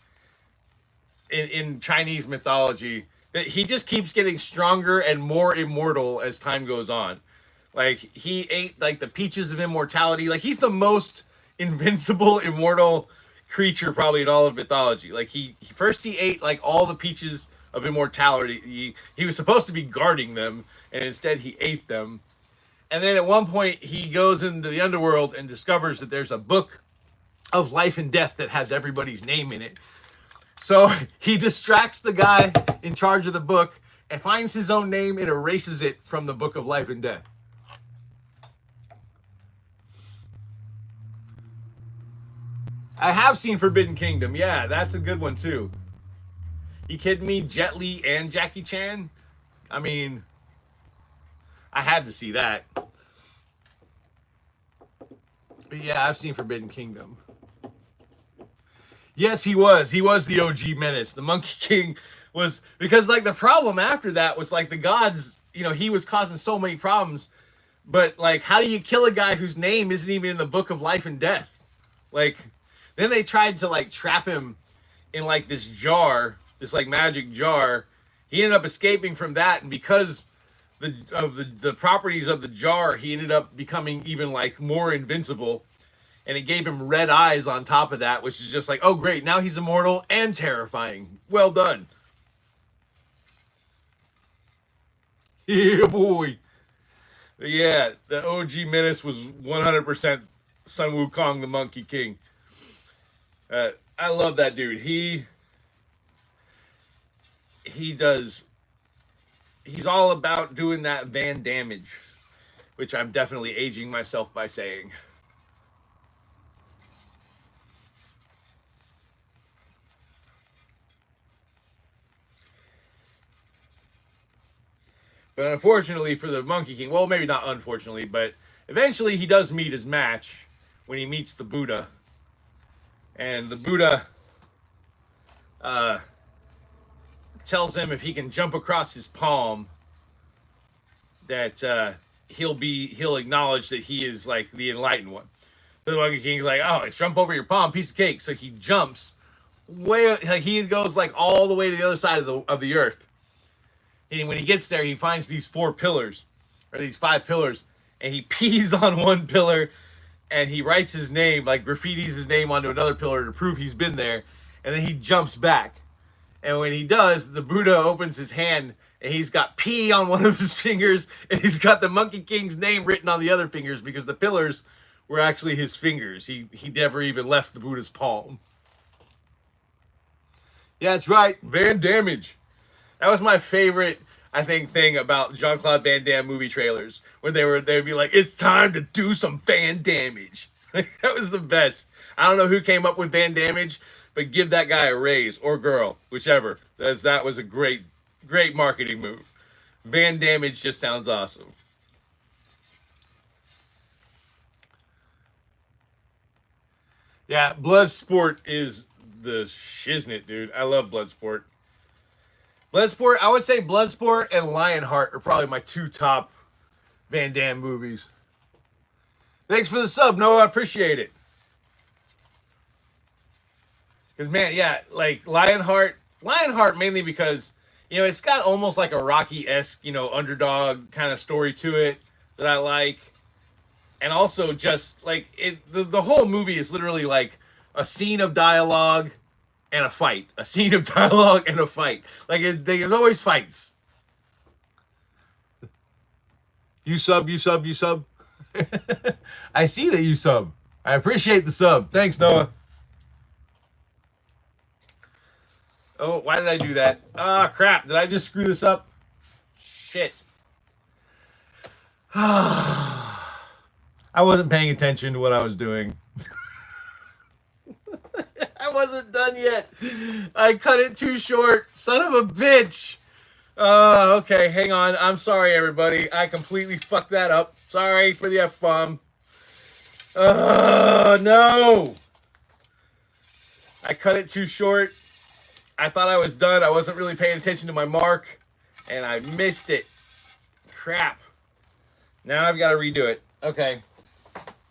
in Chinese mythology, that he just keeps getting stronger and more immortal as time goes on. Like, he ate, like, the peaches of immortality. Like, he's the most invincible, immortal creature probably in all of mythology. Like, he ate, like, all the peaches of immortality. He was supposed to be guarding them, and instead he ate them. And then at one point, he goes into the underworld and discovers that there's a book of life and death that has everybody's name in it. So he distracts the guy in charge of the book and finds his own name and erases it from the book of life and death. I have seen Forbidden Kingdom. Yeah, that's a good one too. You kidding me? Jet Li and Jackie Chan? I mean, I had to see that. But yeah, I've seen Forbidden Kingdom. Yes, he was. He was the OG menace. The Monkey King was, because like the problem after that was like the gods, you know, he was causing so many problems. But like, how do you kill a guy whose name isn't even in the book of life and death? Like, then they tried to like trap him in like this jar, this like magic jar. He ended up escaping from that, and because the properties of the jar, he ended up becoming even like more invincible. And it gave him red eyes on top of that, which is just like, oh great, now he's immortal and terrifying. Well done. Yeah, boy. But yeah, the OG menace was 100% Sun Wukong, the Monkey King. I love that dude. He does. He's all about doing that Van damage, which I'm definitely aging myself by saying. But unfortunately for the Monkey King, well, maybe not unfortunately, but eventually he does meet his match when he meets the Buddha. And the Buddha tells him if he can jump across his palm, that he'll acknowledge that he is like the enlightened one. The Monkey King's like, oh, jump over your palm, piece of cake. So he jumps way, like he goes like all the way to the other side of the earth. And when he gets there, he finds these 4 pillars, or these 5 pillars, and he pees on one pillar, and he writes his name, like graffitis his name onto another pillar to prove he's been there, and then he jumps back. And when he does, the Buddha opens his hand, and he's got pee on one of his fingers, and he's got the Monkey King's name written on the other fingers, because the pillars were actually his fingers. He never even left the Buddha's palm. Yeah, that's right. Van damage. That was my favorite, I think, thing about Jean-Claude Van Damme movie trailers, when they'd be like, it's time to do some Van damage. That was the best. I don't know who came up with Van damage, but give that guy a raise, or girl, whichever. That was a great marketing move. Van damage just sounds awesome. Yeah, Bloodsport is the shiznit, dude. I love Bloodsport. Bloodsport, I would say Bloodsport and Lionheart are probably my 2 top Van Damme movies. Thanks for the sub, Noah. I appreciate it. Because, man, yeah, like Lionheart mainly because, you know, it's got almost like a Rocky-esque, you know, underdog kind of story to it that I like. And also just, like, the whole movie is literally like a scene of dialogue and a fight. A scene of dialogue and a fight. Like, there's always fights. You sub. I see that you sub. I appreciate the sub. Thanks, Noah. Oh, why did I do that? Ah, crap. Did I just screw this up? Shit. I wasn't paying attention to what I was doing. I wasn't done yet. I cut it too short. Son of a bitch. Okay, hang on. I'm sorry, everybody. I completely fucked that up. Sorry for the F-bomb. No. I cut it too short. I thought I was done. I wasn't really paying attention to my mark, and I missed it. Crap. Now I've got to redo it. Okay.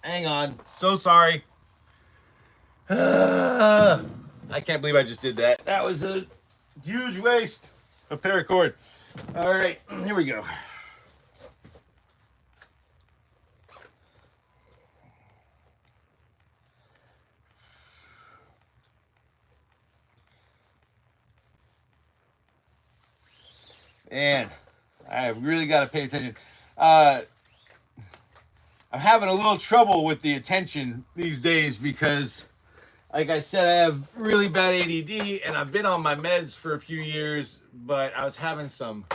Hang on. So sorry. I can't believe I just did that. That was a huge waste of paracord. All right, here we go. Man, I have really got to pay attention. I'm having a little trouble with the attention these days because, like I said, I have really bad ADD, and I've been on my meds for a few years, but I was having some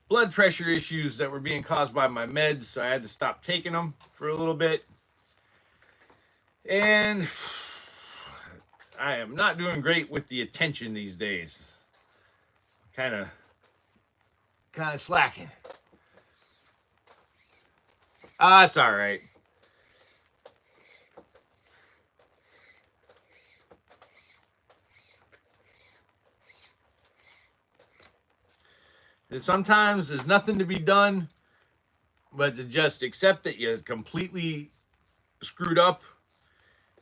blood pressure issues that were being caused by my meds, so I had to stop taking them for a little bit. And I am not doing great with the attention these days. Kind of slacking. It's all right. Sometimes there's nothing to be done but to just accept that you completely screwed up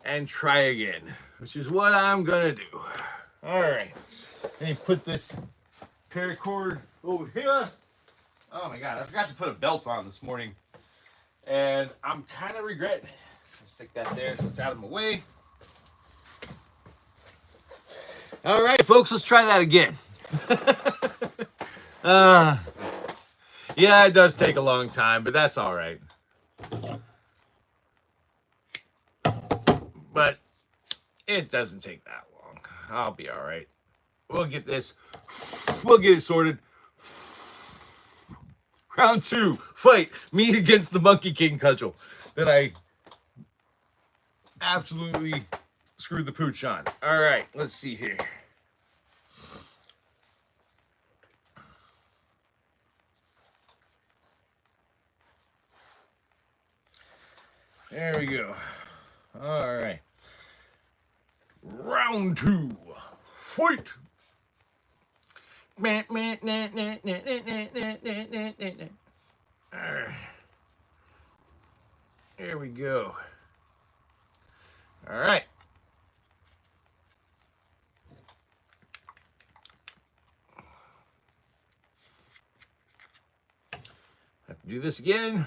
and try again, which is what I'm gonna do. All right, let me put this paracord over here. Oh my god, I forgot to put a belt on this morning, and I'm kind of regretting it. I'll stick that there so it's out of my way. All right, folks, let's try that again. Yeah, it does take a long time, but that's all right. But it doesn't take that long. I'll be all right. We'll get this. We'll get it sorted. Round 2, fight. Me against the Monkey King Cudgel that I absolutely screwed the pooch on. All right, let's see here. There we go. All right. Round 2, fight. All right. There we go. All right. Have to do this again.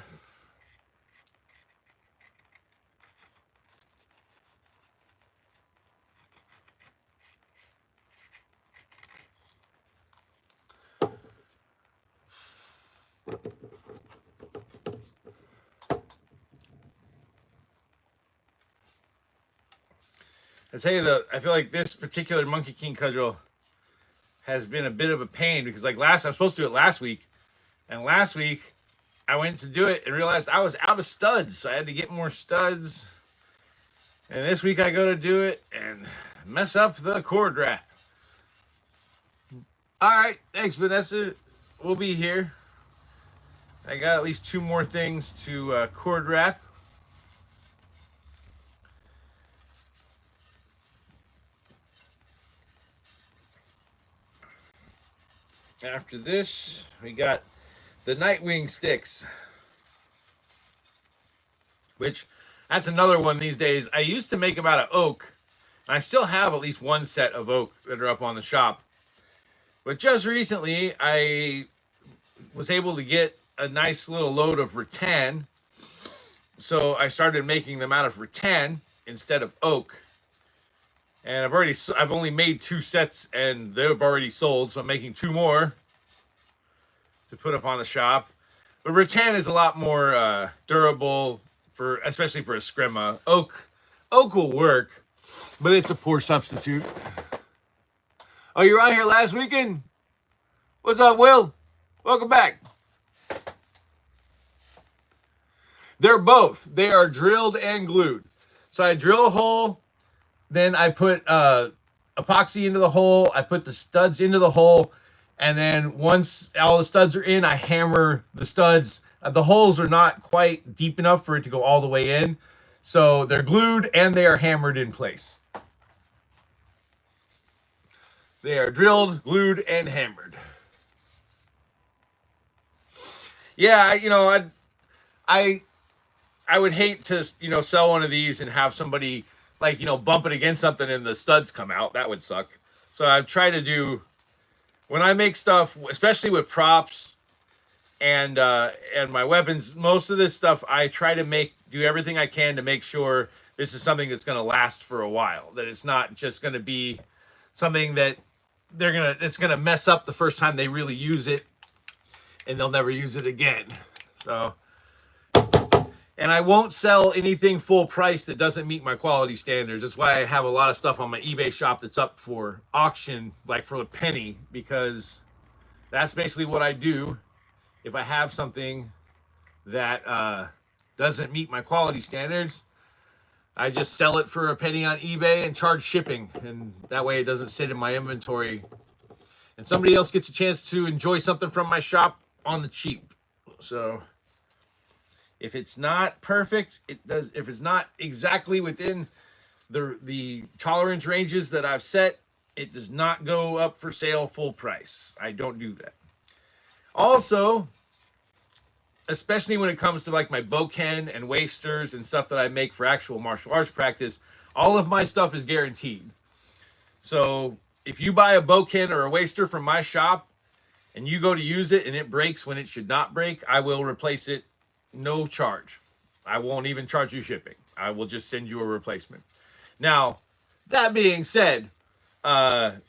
I tell you, I feel like this particular Monkey King Cudgel has been a bit of a pain because, like, I was supposed to do it last week, and last week I went to do it and realized I was out of studs, so I had to get more studs. And this week I go to do it and mess up the cord wrap. All right, thanks, Vanessa. We'll be here. I got at least 2 more things to cord wrap. After this, we got the Nightwing sticks, which that's another one these days. I used to make them out of oak. I still have at least 1 set of oak that are up on the shop. But just recently, I was able to get a nice little load of rattan. So I started making them out of rattan instead of oak. And I've only made 2 sets and they've already sold, so I'm making 2 more to put up on the shop. But rattan is a lot more durable especially for a scrimma. Oak will work, but it's a poor substitute. Oh, you were out here last weekend? What's up, Will? Welcome back. They're both. They are drilled and glued. So I drill a hole. Then I put epoxy into the hole. I put the studs into the hole. And then once all the studs are in, I hammer the studs. The holes are not quite deep enough for it to go all the way in. So they're glued and they are hammered in place. They are drilled, glued, and hammered. Yeah, I would hate to, sell one of these and have somebody bump it against something and the studs come out. That would suck. So I've tried to do, when I make stuff, especially with props and my weapons, most of this stuff I try to do everything I can to make sure this is something that's going to last for a while. That it's not just going to be something that it's going to mess up the first time they really use it and they'll never use it again. So, and I won't sell anything full price that doesn't meet my quality standards. That's why I have a lot of stuff on my eBay shop that's up for auction, like for a penny, because that's basically what I do. If I have something that doesn't meet my quality standards, I just sell it for a penny on eBay and charge shipping. And that way it doesn't sit in my inventory. And somebody else gets a chance to enjoy something from my shop on the cheap. So if it's not perfect, if it's not exactly within the tolerance ranges that I've set, it does not go up for sale full price. I don't do that. Also, especially when it comes to like my bokin and wasters and stuff that I make for actual martial arts practice, all of my stuff is guaranteed. So if you buy a bokin or a waster from my shop and you go to use it and it breaks when it should not break, I will replace it, no charge. I won't even charge you shipping. I will just send you a replacement. Now, that being said, there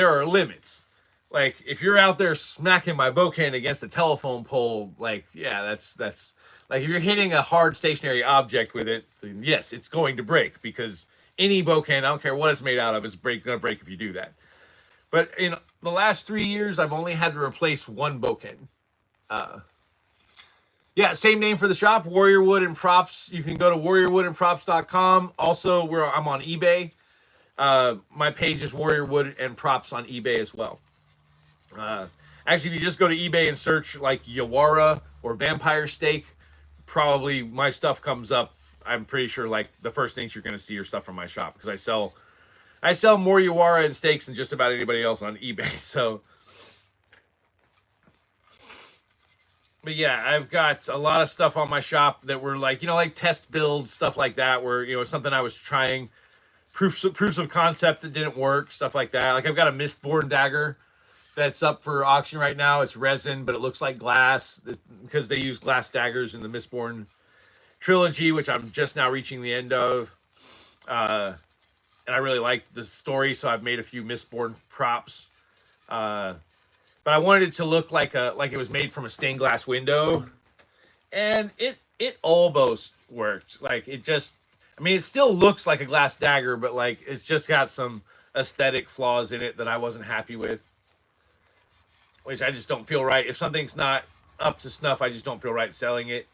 are limits. Like if you're out there smacking my bokin against a telephone pole, like yeah, that's like if you're hitting a hard stationary object with it, then yes, it's going to break because any bokin, I don't care what it's made out of, is gonna break if you do that. But in the last 3 years, I've only had to replace one bokin. Yeah, same name for the shop, Warrior Wood and Props. You can go to warriorwoodandprops.com. Also, I'm on eBay. My page is Warrior Wood and Props on eBay as well. Actually, if you just go to eBay and search like Yawara or Vampire Steak, probably my stuff comes up. I'm pretty sure like the first things you're going to see are stuff from my shop because I sell more Yawara and steaks than just about anybody else on eBay. So, but yeah, I've got a lot of stuff on my shop that were like, like test builds, stuff like that, where, something I was trying, proofs of concept that didn't work, stuff like that. Like I've got a Mistborn dagger that's up for auction right now. It's resin, but it looks like glass because they use glass daggers in the Mistborn trilogy, which I'm just now reaching the end of. And I really liked the story, so I've made a few Mistborn props. But I wanted it to look like it was made from a stained glass window, and it almost worked. Like it still looks like a glass dagger, but like it's just got some aesthetic flaws in it that I wasn't happy with, which I just don't feel right. If something's not up to snuff, I just don't feel right selling it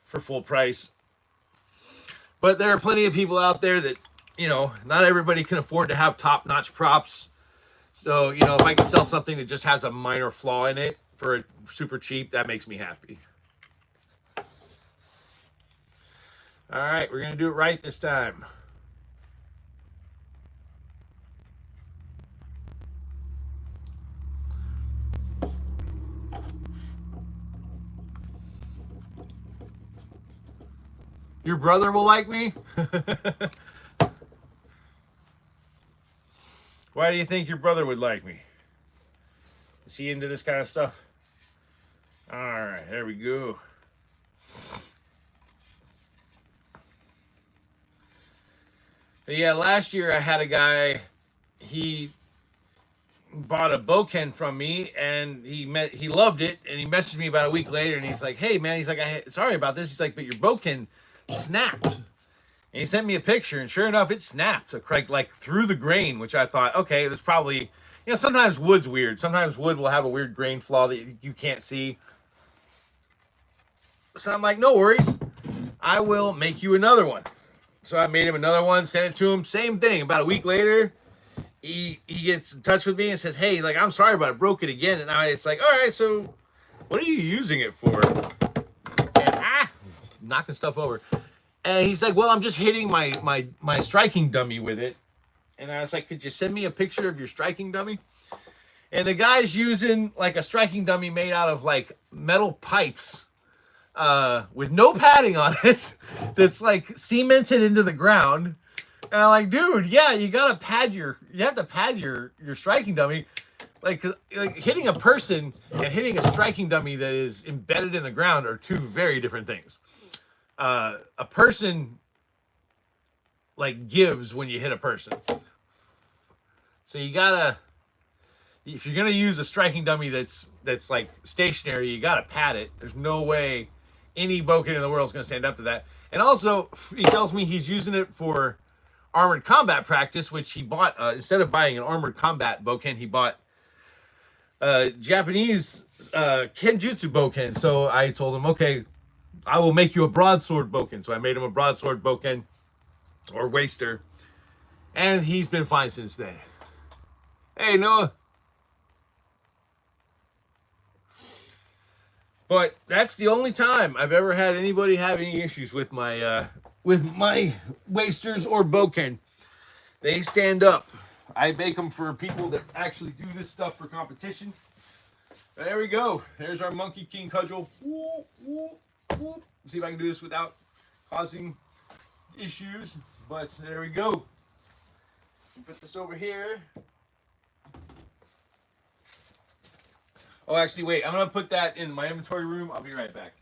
for full price. But there are plenty of people out there that, not everybody can afford to have top-notch props. So, if I can sell something that just has a minor flaw in it for super cheap, that makes me happy. All right, we're going to do it right this time. Your brother will like me? Why do you think your brother would like me? Is he into this kind of stuff? All right, there we go. But yeah, last year I had a guy, he bought a bokin from me and he loved it, and he messaged me about a week later and he's like, hey man, he's like, sorry about this. He's like, but your bokin snapped. And he sent me a picture, and sure enough, it snapped like through the grain, which I thought, okay, there's probably, sometimes wood's weird. Sometimes wood will have a weird grain flaw that you can't see. So I'm like, no worries. I will make you another one. So I made him another one, sent it to him. Same thing. About a week later, he gets in touch with me and says, hey, like, I'm sorry, but I broke it again. And it's like, all right, so what are you using it for? And knocking stuff over. And he's like, well, I'm just hitting my striking dummy with it. And I was like, could you send me a picture of your striking dummy? And the guy's using like a striking dummy made out of like metal pipes with no padding on it that's like cemented into the ground. And I'm like, dude, yeah, you have to pad your striking dummy. Like hitting a person and hitting a striking dummy that is embedded in the ground are two very different things. A person like gives when you hit a person. So you gotta, if you're gonna use a striking dummy that's like stationary, you gotta pad it. There's no way any bokin in the world is gonna stand up to that. And also, he tells me he's using it for armored combat practice, which he bought instead of buying an armored combat bokin, he bought Japanese kenjutsu bokin. So I told him, okay, I will make you a broadsword bokin. So I made him a broadsword bokin or waster, and he's been fine since then. Hey, Noah. But that's the only time I've ever had anybody have any issues with my wasters or bokin. They stand up. I make them for people that actually do this stuff for competition. There we go. There's our Monkey King Cudgel. Whoop, whoop, whoop. See if I can do this without causing issues. But there we go. Put this over here. Oh, actually, wait. I'm going to put that in my inventory room. I'll be right back.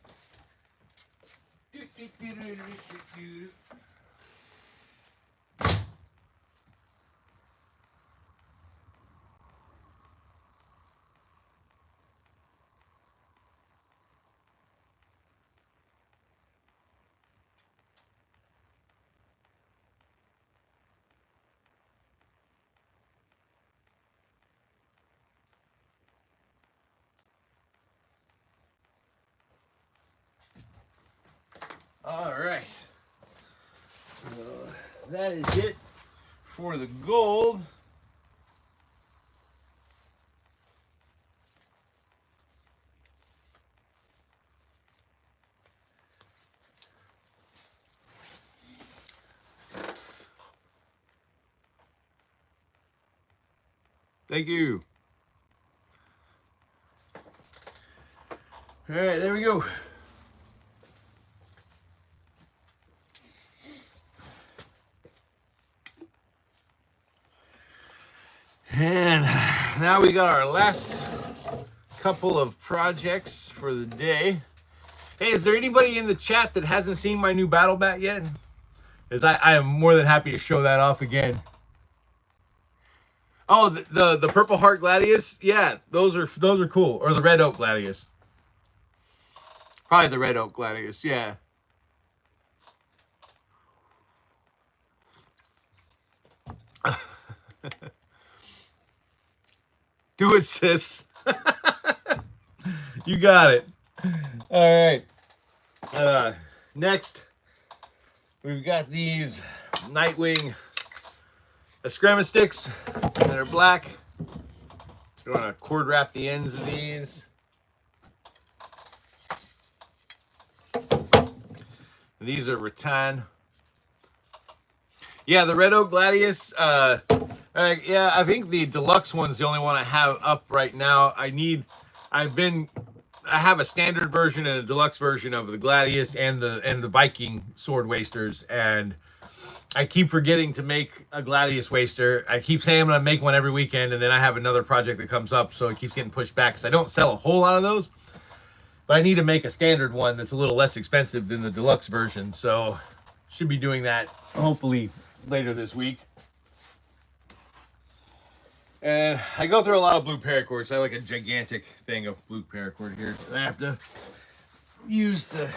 All right. So that is it for the gold. Thank you. All right, there we go. And now we got our last couple of projects for the day. Hey, is there anybody in the chat that hasn't seen my new battle bat yet? Because I am more than happy to show that off again. Oh, the Purple Heart Gladius? Yeah, those are cool. Or the Red Oak Gladius. Probably the Red Oak Gladius, yeah. Do it, sis. You got it. All right. Next, we've got these Nightwing Eskrima sticks that are black. You want to cord wrap the ends of these. And these are rattan. Yeah, the Red Oak Gladius. Yeah, I think the deluxe one's the only one I have up right now. I have a standard version and a deluxe version of the Gladius and the Viking sword wasters, and I keep forgetting to make a Gladius waster. I keep saying I'm gonna make one every weekend, and then I have another project that comes up, so it keeps getting pushed back because I don't sell a whole lot of those. But I need to make a standard one that's a little less expensive than the deluxe version, so should be doing that hopefully later this week. And I go through a lot of blue paracords. I have like a gigantic thing of blue paracord here that I have to use to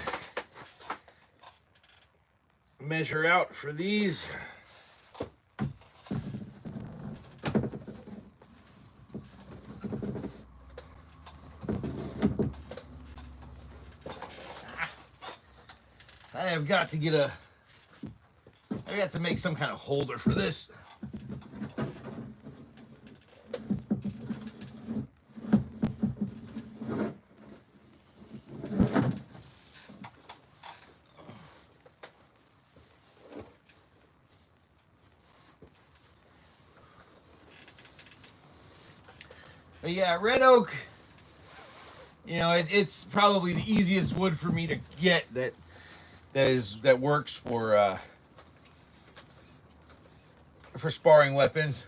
measure out for these. I have got to get I got to make some kind of holder for this. But yeah, red oak, you know, it's probably the easiest wood for me to get that works for sparring weapons.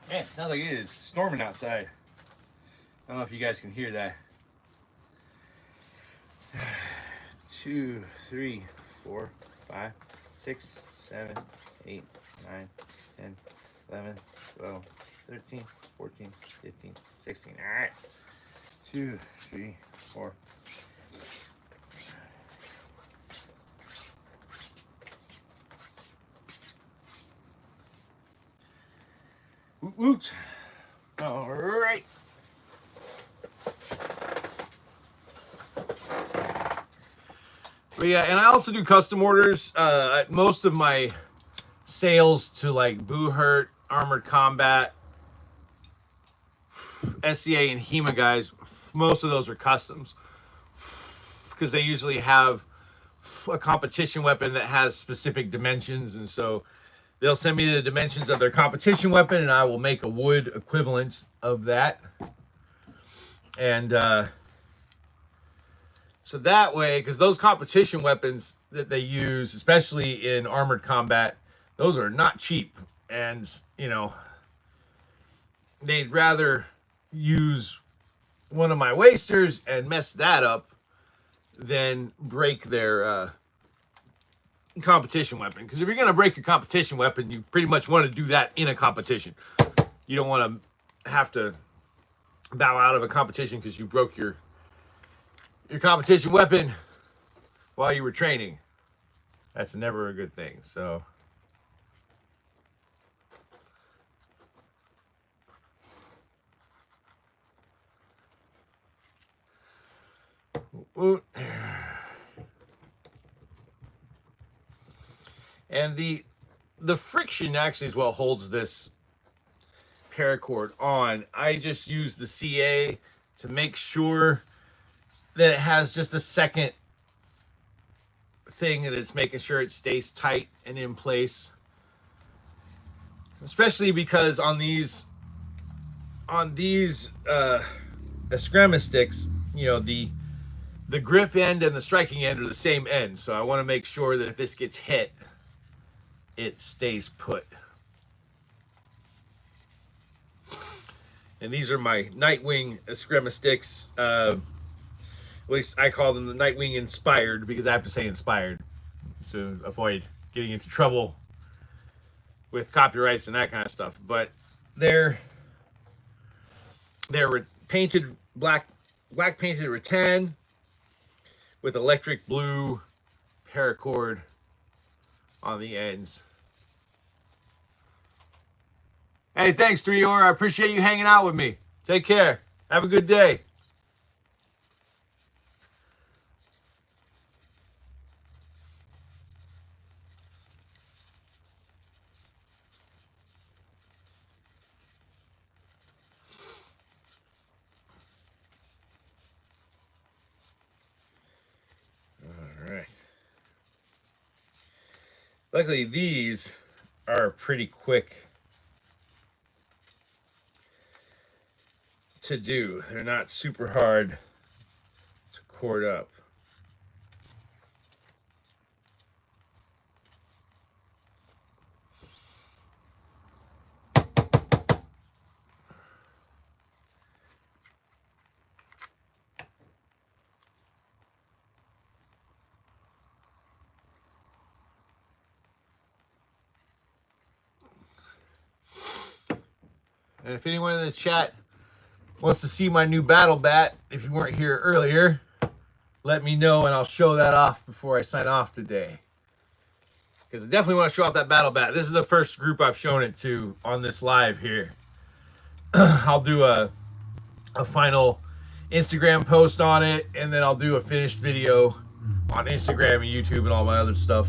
Man, it sounds like it is storming outside. I don't know if you guys can hear that. 2, 3, 4, 5, 6, 7, 8, 9, 10, 11, 12, 13, 14, 15, 16. All right. 2, 3, 4. Woot woot. All right. But yeah, and I also do custom orders. Most of my sales to like Boo Hurt, Armored Combat, SCA, and HEMA guys, most of those are customs because they usually have a competition weapon that has specific dimensions, and so They'll send me the dimensions of their competition weapon, and I will make a wood equivalent of that. And so that way, because those competition weapons that they use, especially in armored combat, those are not cheap. And, you know, they'd rather use one of my wasters and mess that up than break their competition weapon. Because if you're going to break your competition weapon, you pretty much want to do that in a competition. You don't want to have to bow out of a competition because you broke your competition weapon while you were training. That's never a good thing. So and the friction actually is what holds this paracord on. I just use the CA to make sure that it has just a second thing, and it's making sure it stays tight and in place. Especially because on these eskrima sticks, you know, the grip end and the striking end are the same end. So I want to make sure that if this gets hit, it stays put. And these are my Nightwing eskrima sticks. At least I call them the Nightwing inspired, because I have to say inspired to avoid getting into trouble with copyrights and that kind of stuff. But they're painted black painted rattan with electric blue paracord on the ends. Hey, thanks, Yawara. I appreciate you hanging out with me. Take care. Have a good day. All right. Luckily, these are pretty quick to do. They're not super hard to cord up. And if anyone in the chat wants to see my new battle bat, if you weren't here earlier, let me know and I'll show that off before I sign off today. Because I definitely want to show off that battle bat. This is the first group I've shown it to on this live here. I'll do a final Instagram post on it, and then I'll do a finished video on Instagram and YouTube and all my other stuff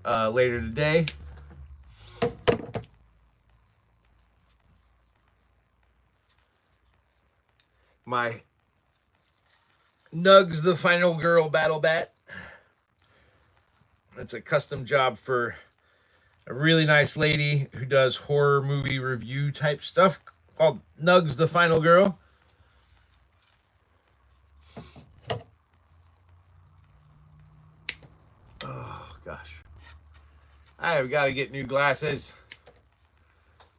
later today. My Nugs the Final Girl battle bat. That's a custom job for a really nice lady who does horror movie review type stuff, called Nugs the Final Girl. Oh gosh, I have got to get new glasses.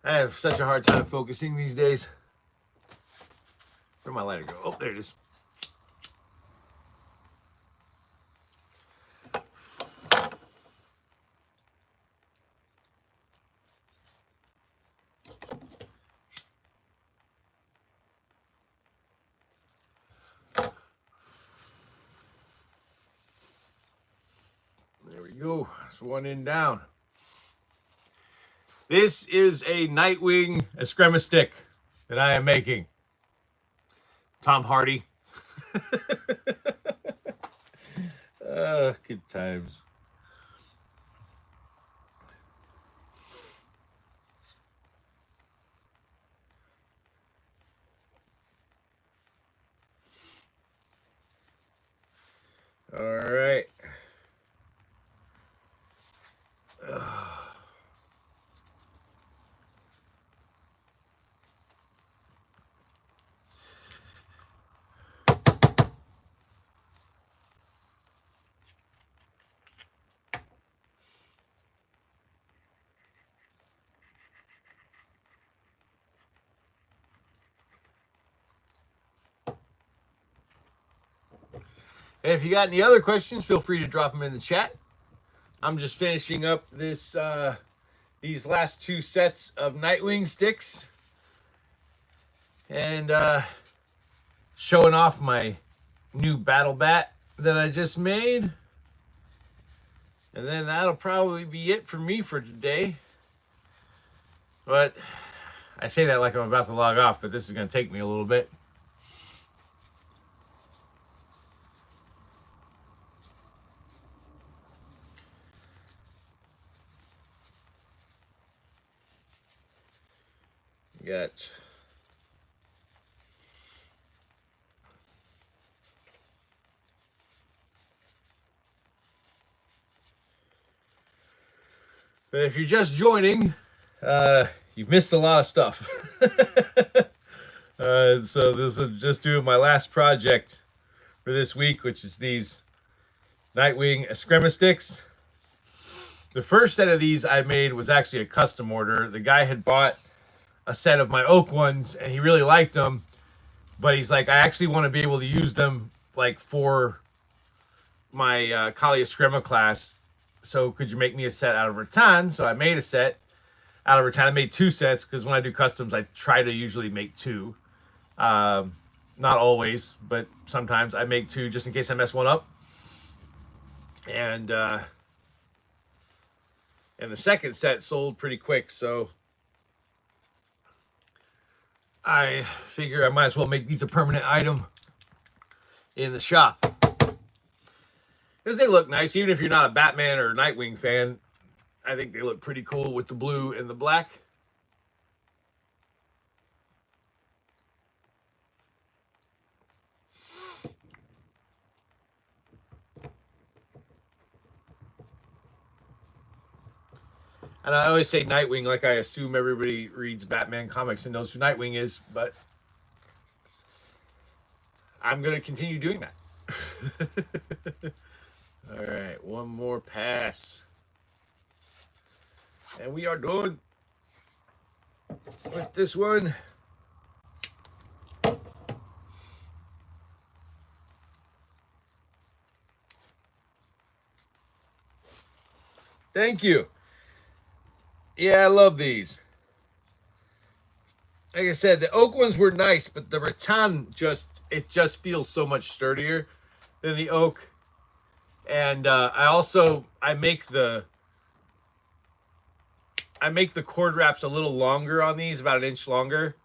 I have such a hard time focusing these days. Where'd my lighter go? Oh, there it is. There we go. That's one in down. This is a Nightwing eskrima stick that I am making. Tom Hardy. Good times. All right. And if you got any other questions, feel free to drop them in the chat. I'm just finishing up this these last 2 sets of Nightwing sticks and showing off my new battle bat that I just made. And then that'll probably be it for me for today. But I say that like I'm about to log off, but this is going to take me a little bit. Got but if you're just joining, you've missed a lot of stuff. So this is just doing my last project for this week, which is these Nightwing Eskrima sticks. The first set of these I made was actually a custom order. The guy had bought a set of my oak ones and he really liked them, but he's like, I actually want to be able to use them like for my Kali Eskrima class. So could you make me a set out of rattan? So I made a set out of rattan. I made 2 sets because when I do customs, I try to usually make 2. Not always, but sometimes I make 2 just in case I mess one up. And the second set sold pretty quick, so I figure I might as well make these a permanent item in the shop. Because they look nice, even if you're not a Batman or Nightwing fan. I think they look pretty cool with the blue and the black. And I always say Nightwing like I assume everybody reads Batman comics and knows who Nightwing is, but I'm going to continue doing that. All right, one more pass. And we are done with this one. Thank you. Yeah, I love these. Like I said, the oak ones were nice, but the rattan just feels so much sturdier than the oak. And I make the cord wraps a little longer on these, about 1 inch longer,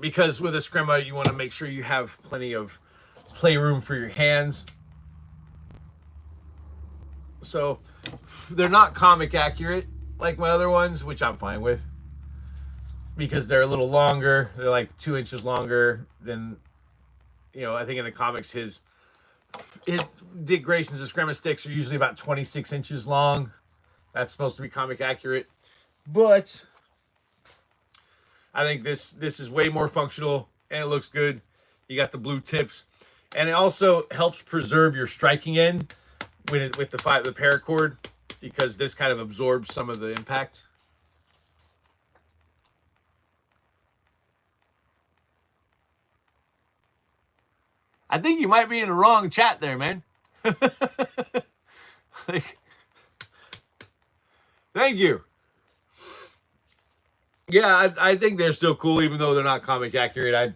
because with Eskrima you want to make sure you have plenty of playroom for your hands. So they're not comic accurate like my other ones, which I'm fine with, because they're a little longer. They're like 2 inches longer than, I think in the comics his Dick Grayson's Eskrima sticks are usually about 26 inches long. That's supposed to be comic accurate, but I think this is way more functional and it looks good. You got the blue tips, and it also helps preserve your striking end with the paracord, because this kind of absorbs some of the impact. I think you might be in the wrong chat there, man. Thank you. Yeah, I think they're still cool, even though they're not comic accurate.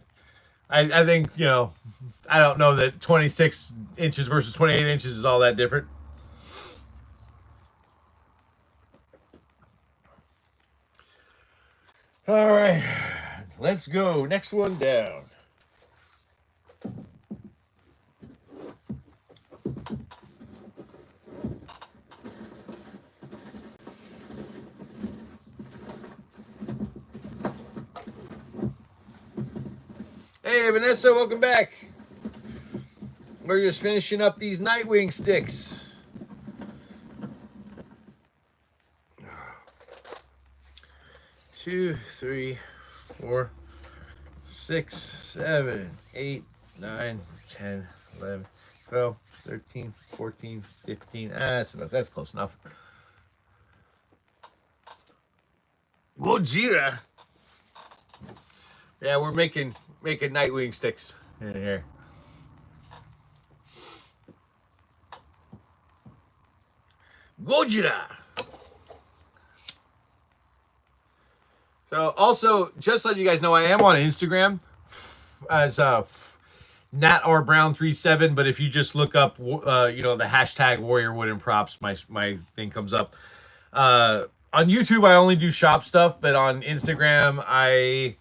I think, I don't know that 26 inches versus 28 inches is all that different. All right, let's go. Next one down. Hey, Vanessa, welcome back. We're just finishing up these Nightwing sticks. Two, 3, 4, 6, 7, 8, 9, 10, 11, 12, 13, 14, 15. That's close enough. Gojira. Yeah, we're making Nightwing sticks in here. Gojira. So also, just to let you guys know, I am on Instagram as NatRBrown37, but if you just look up, you know, the hashtag Warrior Wooden Props, my thing comes up. On YouTube, I only do shop stuff, but on Instagram, I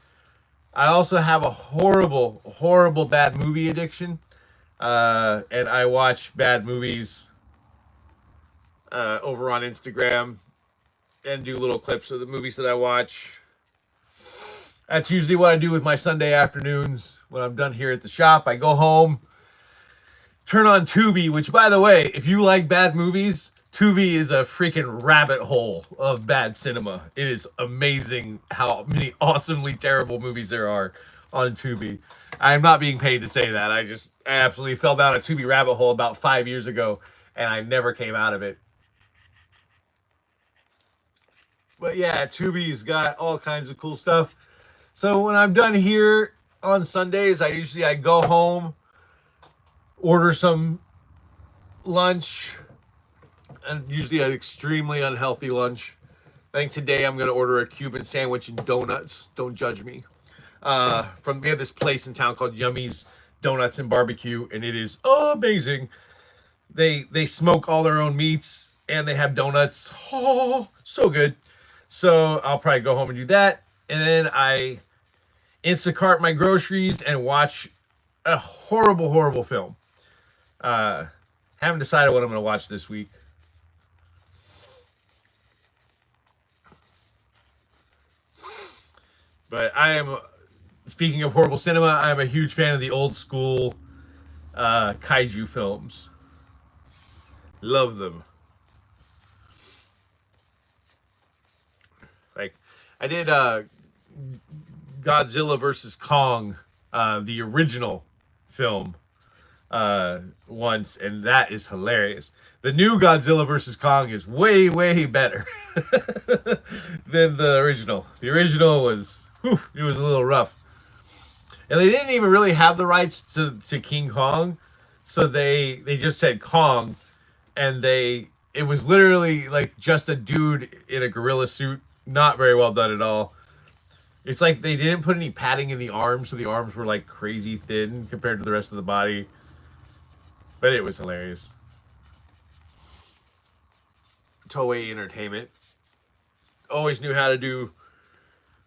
also have a horrible bad movie addiction, and I watch bad movies over on Instagram and do little clips of the movies that I watch. That's usually what I do with my Sunday afternoons when I'm done here at the shop. I go home, turn on Tubi, which, by the way, if you like bad movies, Tubi is a freaking rabbit hole of bad cinema. It is amazing how many awesomely terrible movies there are on Tubi. I'm not being paid to say that. I absolutely fell down a Tubi rabbit hole about 5 years ago, and I never came out of it. But yeah, Tubi's got all kinds of cool stuff. So when I'm done here on Sundays, I go home, order some lunch, and usually an extremely unhealthy lunch. I think today I'm going to order a Cuban sandwich and donuts. Don't judge me. We have this place in town called Yummy's Donuts and Barbecue, and it is amazing. They smoke all their own meats, and they have donuts. Oh, so good. So I'll probably go home and do that. And then I Instacart my groceries and watch a horrible film. Haven't decided what I'm going to watch this week. But speaking of horrible cinema, I'm a huge fan of the old school kaiju films. Love them. Like, I did Godzilla versus Kong, the original film, once, and that is hilarious. The new Godzilla versus Kong is way better than the original. The original was, it was a little rough. And they didn't even really have the rights to King Kong, so they just said Kong, and it was literally like just a dude in a gorilla suit. Not very well done at all. It's like they didn't put any padding in the arms, so the arms were like crazy thin compared to the rest of the body. But it was hilarious. Toei Entertainment always knew how to do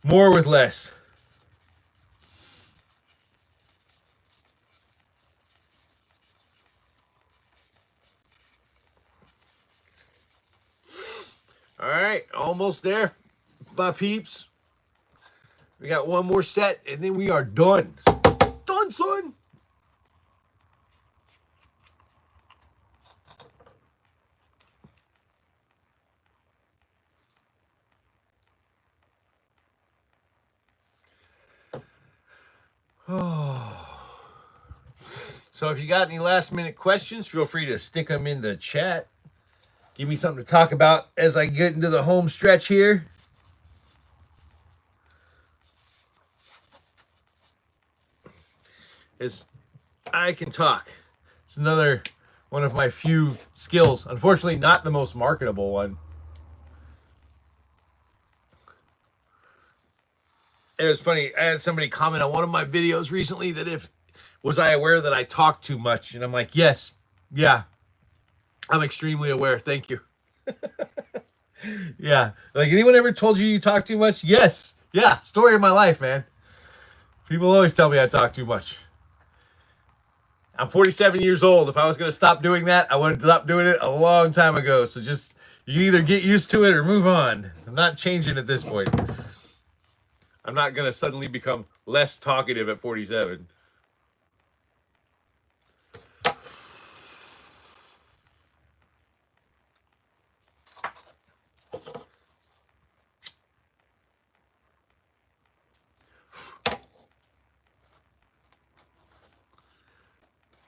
more with less. All right, almost there, my peeps. We got one more set, and then we are done. Done, son. So if you got any last minute questions, feel free to stick them in the chat. Give me something to talk about as I get into the home stretch here. As I can talk. It's another one of my few skills. Unfortunately, not the most marketable one. It was funny. I had somebody comment on one of my videos recently that was I aware that I talk too much? And I'm like, yes. Yeah. I'm extremely aware. Thank you. Yeah. Like, anyone ever told you talk too much? Yes. Yeah. Story of my life, man. People always tell me I talk too much. I'm 47 years old. If I was going to stop doing that, I would have stopped doing it a long time ago. So just, you either get used to it or move on. I'm not changing at this point. I'm not going to suddenly become less talkative at 47.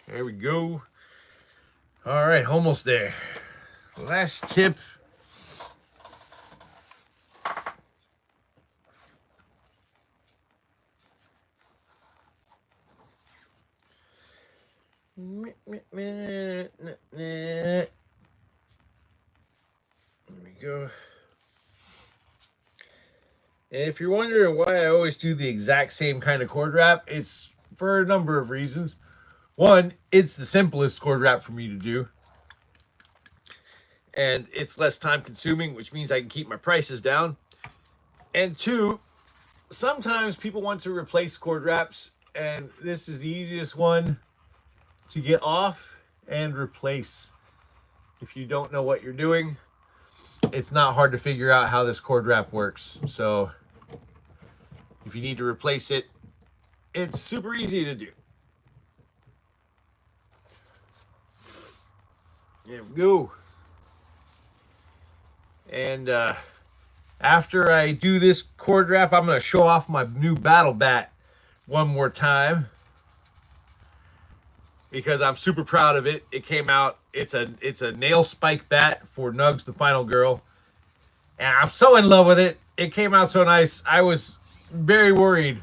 There we go. All right, almost there. Last tip. And if you're wondering why I always do the exact same kind of cord wrap, it's for a number of reasons. One, it's the simplest cord wrap for me to do. And it's less time consuming, which means I can keep my prices down. And two, sometimes people want to replace cord wraps, and this is the easiest one to get off and replace. If you don't know what you're doing, it's not hard to figure out how this cord wrap works. So if you need to replace it, it's super easy to do. There we go. And after I do this cord wrap, I'm going to show off my new battle bat one more time, because I'm super proud of it. It came out. It's a nail spike bat for Nugs the Final Girl, and I'm so in love with it. It came out so nice. I was very worried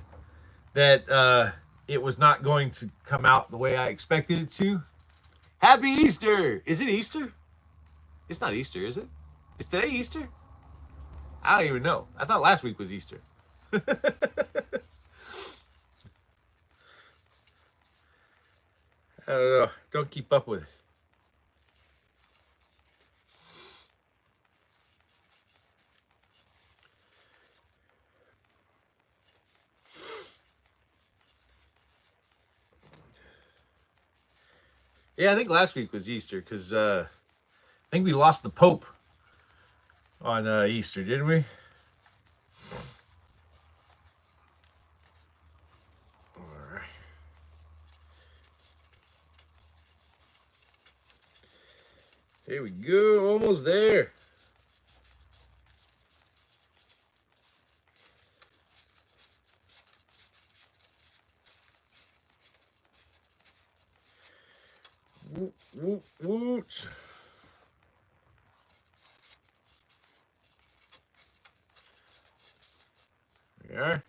that it was not going to come out the way I expected it to. Happy Easter! Is it Easter? It's not Easter, is it? Is today Easter? I don't even know. I thought last week was Easter. I don't know. Don't keep up with it. Yeah, I think last week was Easter, because I think we lost the Pope on Easter, didn't we? All right. There we go. Almost there. Woot, woot, woot. There we are.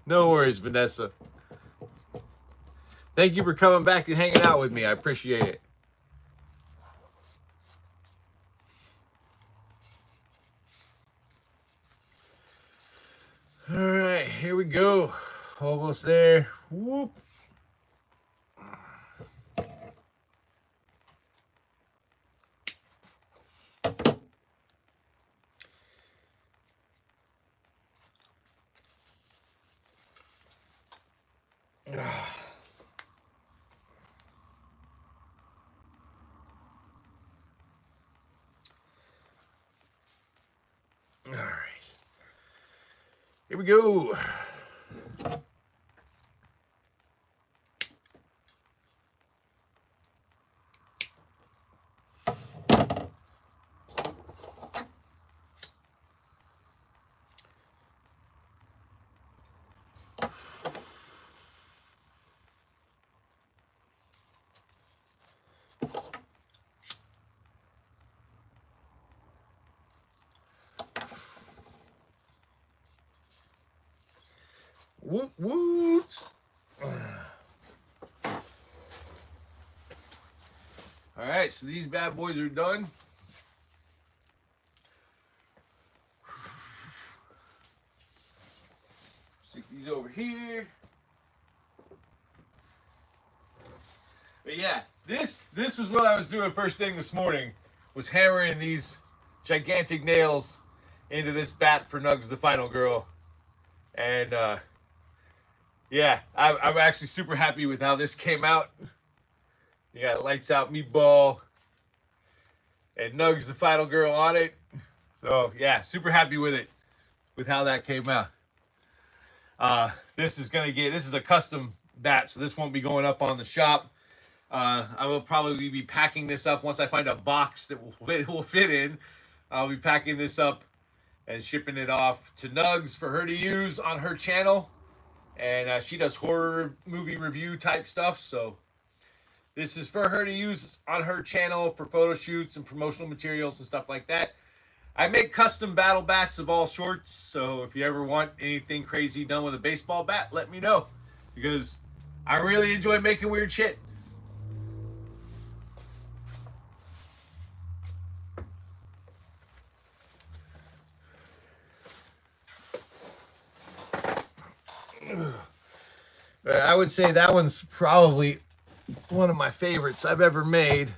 No worries, Vanessa. Thank you for coming back and hanging out with me. I appreciate it. All right, here we go. Almost there. Whoop. All right. Here we go. Woot woot. All right, so these bad boys are done. Stick these over here. But yeah, this was what I was doing first thing this morning, was hammering these gigantic nails into this bat for Nugs the Final Girl. And yeah, I'm actually super happy with how this came out. You got Lights Out Meatball and Nugs the Final Girl on it. So yeah, super happy with it, with how that came out. This is a custom bat, so this won't be going up on the shop. I will probably be packing this up once I find a box that will fit in. I'll be packing this up and shipping it off to Nugs for her to use on her channel. And she does horror movie review type stuff, so This is for her to use on her channel for photo shoots and promotional materials and stuff like that. I make custom battle bats of all sorts, so if you ever want anything crazy done with a baseball bat, let me know, because I really enjoy making weird shit. I would say that one's probably one of my favorites I've ever made.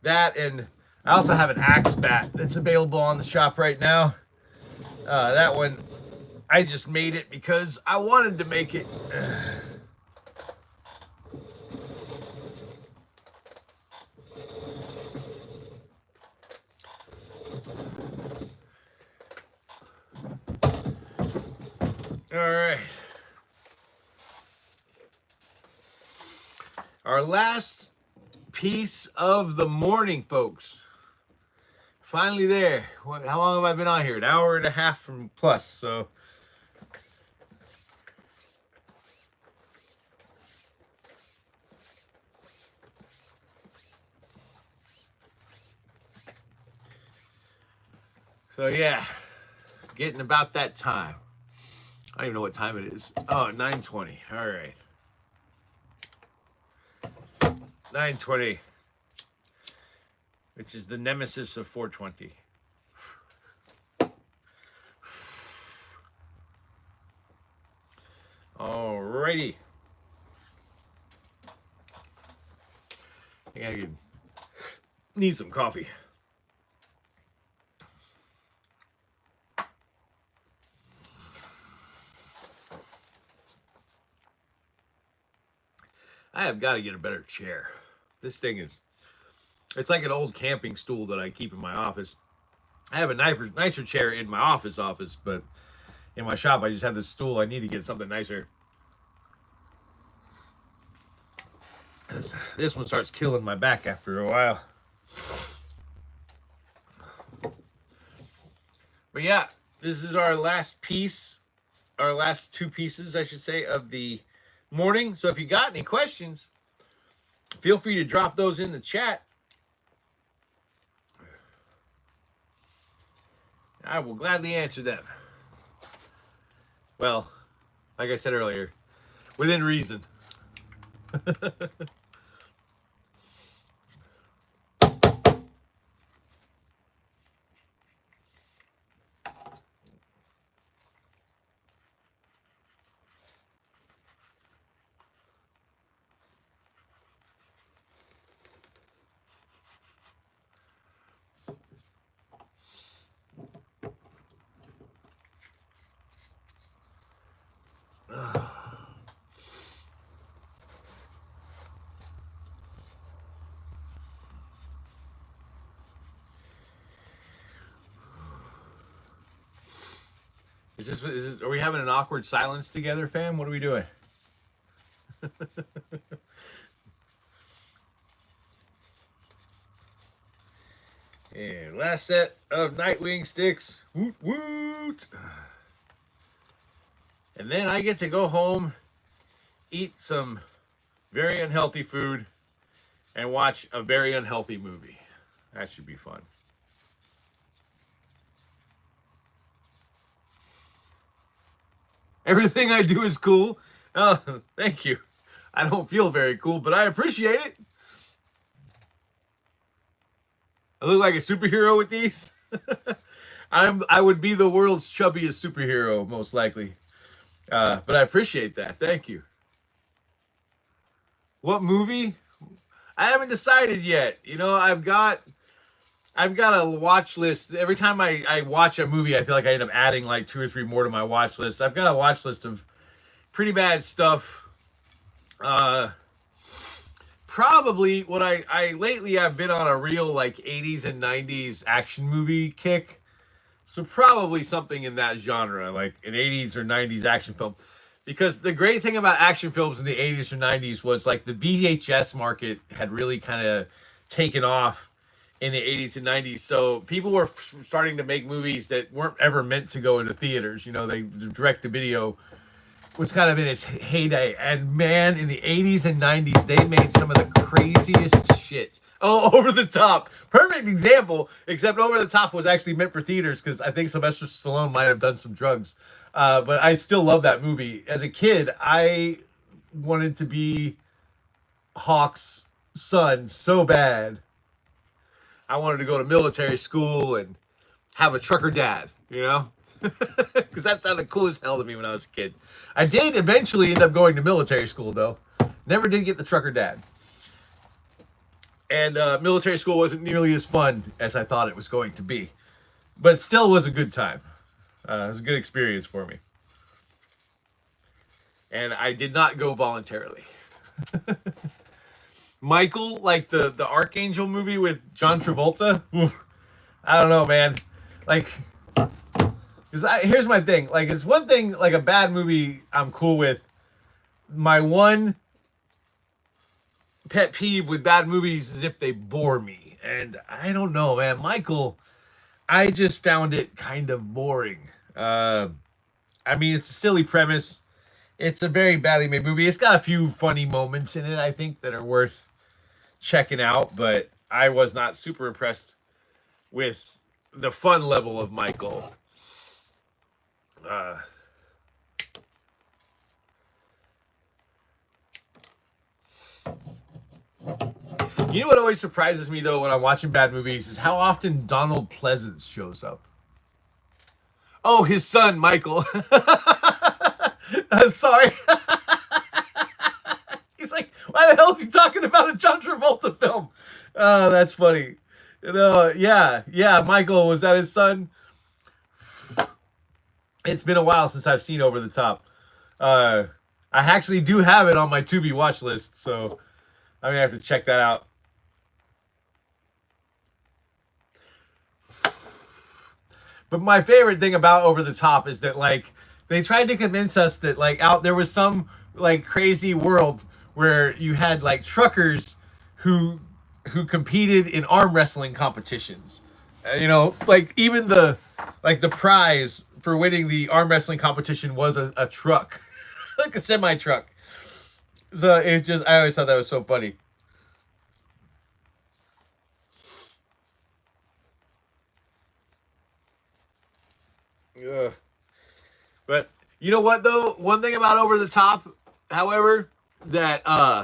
That, and I also have an axe bat that's available on the shop right now. That one, I just made it because I wanted to make it. All right. Our last piece of the morning, folks. Finally there. How long have I been on here? An hour and a half from plus, so. So yeah, getting about that time. I don't even know what time it is. Oh, 9:20. All right. 9:20, which is the nemesis of 4:20. Alrighty. I need some coffee. I have got to get a better chair. This thing is, it's like an old camping stool that I keep in my office. I have a nicer chair in my office, but in my shop, I just have this stool. I need to get something nicer. This one starts killing my back after a while. But yeah, this is our last piece, our last two pieces, I should say, of the morning. So if you got any questions, feel free to drop those in the chat. I will gladly answer them. Well, like I said earlier, within reason. Is this, are we having an awkward silence together, fam? What are we doing? And last set of Nightwing sticks. Woot woot. And then I get to go home, eat some very unhealthy food, and watch a very unhealthy movie. That should be fun. Everything I do is cool. Oh, thank you. I don't feel very cool, but I appreciate it. I look like a superhero with these. I would be the world's chubbiest superhero, most likely. But I appreciate that. Thank you. What movie? I haven't decided yet. You know, I've got a watch list. Every time I watch a movie, I feel like I end up adding like 2 or 3 more to my watch list. I've got a watch list of pretty bad stuff. Probably what I lately I've been on a real like 80s and 90s action movie kick. So probably something in that genre, like an 80s or 90s action film. Because the great thing about action films in the 80s or 90s was like the VHS market had really kind of taken off in the 80s and 90s. So people were starting to make movies that weren't ever meant to go into theaters. You know, they direct to video was kind of in its heyday. And man, in the 80s and 90s, they made some of the craziest shit. Oh, Over the Top. Perfect example, except Over the Top was actually meant for theaters because I think Sylvester Stallone might have done some drugs. But I still love that movie. As a kid, I wanted to be Hawk's son so bad. I wanted to go to military school and have a trucker dad, you know? Because that sounded cool as hell to me when I was a kid. I did eventually end up going to military school, though. Never did get the trucker dad. And military school wasn't nearly as fun as I thought it was going to be. But it still was a good time. It was a good experience for me. And I did not go voluntarily. Michael, like the Archangel movie with John Travolta. I don't know, man. Like, here's my thing. Like, it's one thing, like a bad movie I'm cool with. My one pet peeve with bad movies is if they bore me. And I don't know, man. Michael, I just found it kind of boring. I mean, it's a silly premise. It's a very badly made movie. It's got a few funny moments in it, I think, that are worth checking out. But I was not super impressed with the fun level of Michael. You know what always surprises me, though, when I'm watching bad movies is how often Donald Pleasance shows up. Oh, his son, Michael. Sorry. He's like, why the hell is he talking about a John Travolta film? Oh, that's funny. Yeah, Michael, was that his son? It's been a while since I've seen Over the Top. I actually do have it on my Tubi watch list, so I'm gonna have to check that out. But my favorite thing about Over the Top is that, like, they tried to convince us that, like, there was some, like, crazy world where you had, like, truckers who competed in arm wrestling competitions. You know, like, even the prize for winning the arm wrestling competition was a truck. Like a semi-truck. So it's just, I always thought that was so funny. Ugh. But you know what, though? One thing about Over the Top, however, that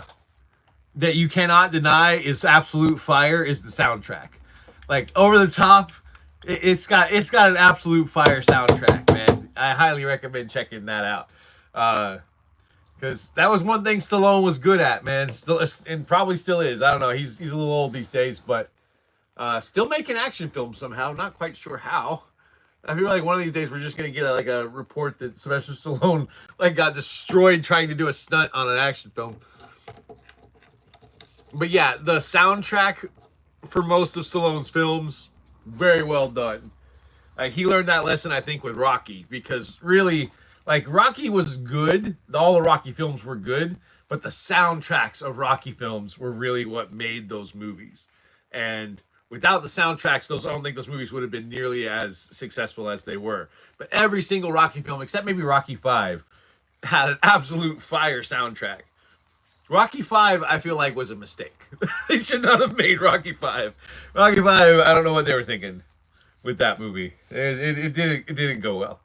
you cannot deny is absolute fire is the soundtrack. Like, Over the Top, it's got an absolute fire soundtrack, man. I highly recommend checking that out. Because that was one thing Stallone was good at, man. Still, and probably still is. I don't know. He's a little old these days, but still making action films somehow. Not quite sure how. I feel like one of these days we're just gonna get a report that Sylvester Stallone like got destroyed trying to do a stunt on an action film. But yeah, the soundtrack for most of Stallone's films, very well done. Like, he learned that lesson, I think, with Rocky, because really, like, Rocky was good. All the Rocky films were good, but the soundtracks of Rocky films were really what made those movies. And without the soundtracks, I don't think those movies would have been nearly as successful as they were. But every single Rocky film, except maybe Rocky V, had an absolute fire soundtrack. Rocky V, I feel like, was a mistake. They should not have made Rocky V. Rocky V, I don't know what they were thinking with that movie. It didn't go well.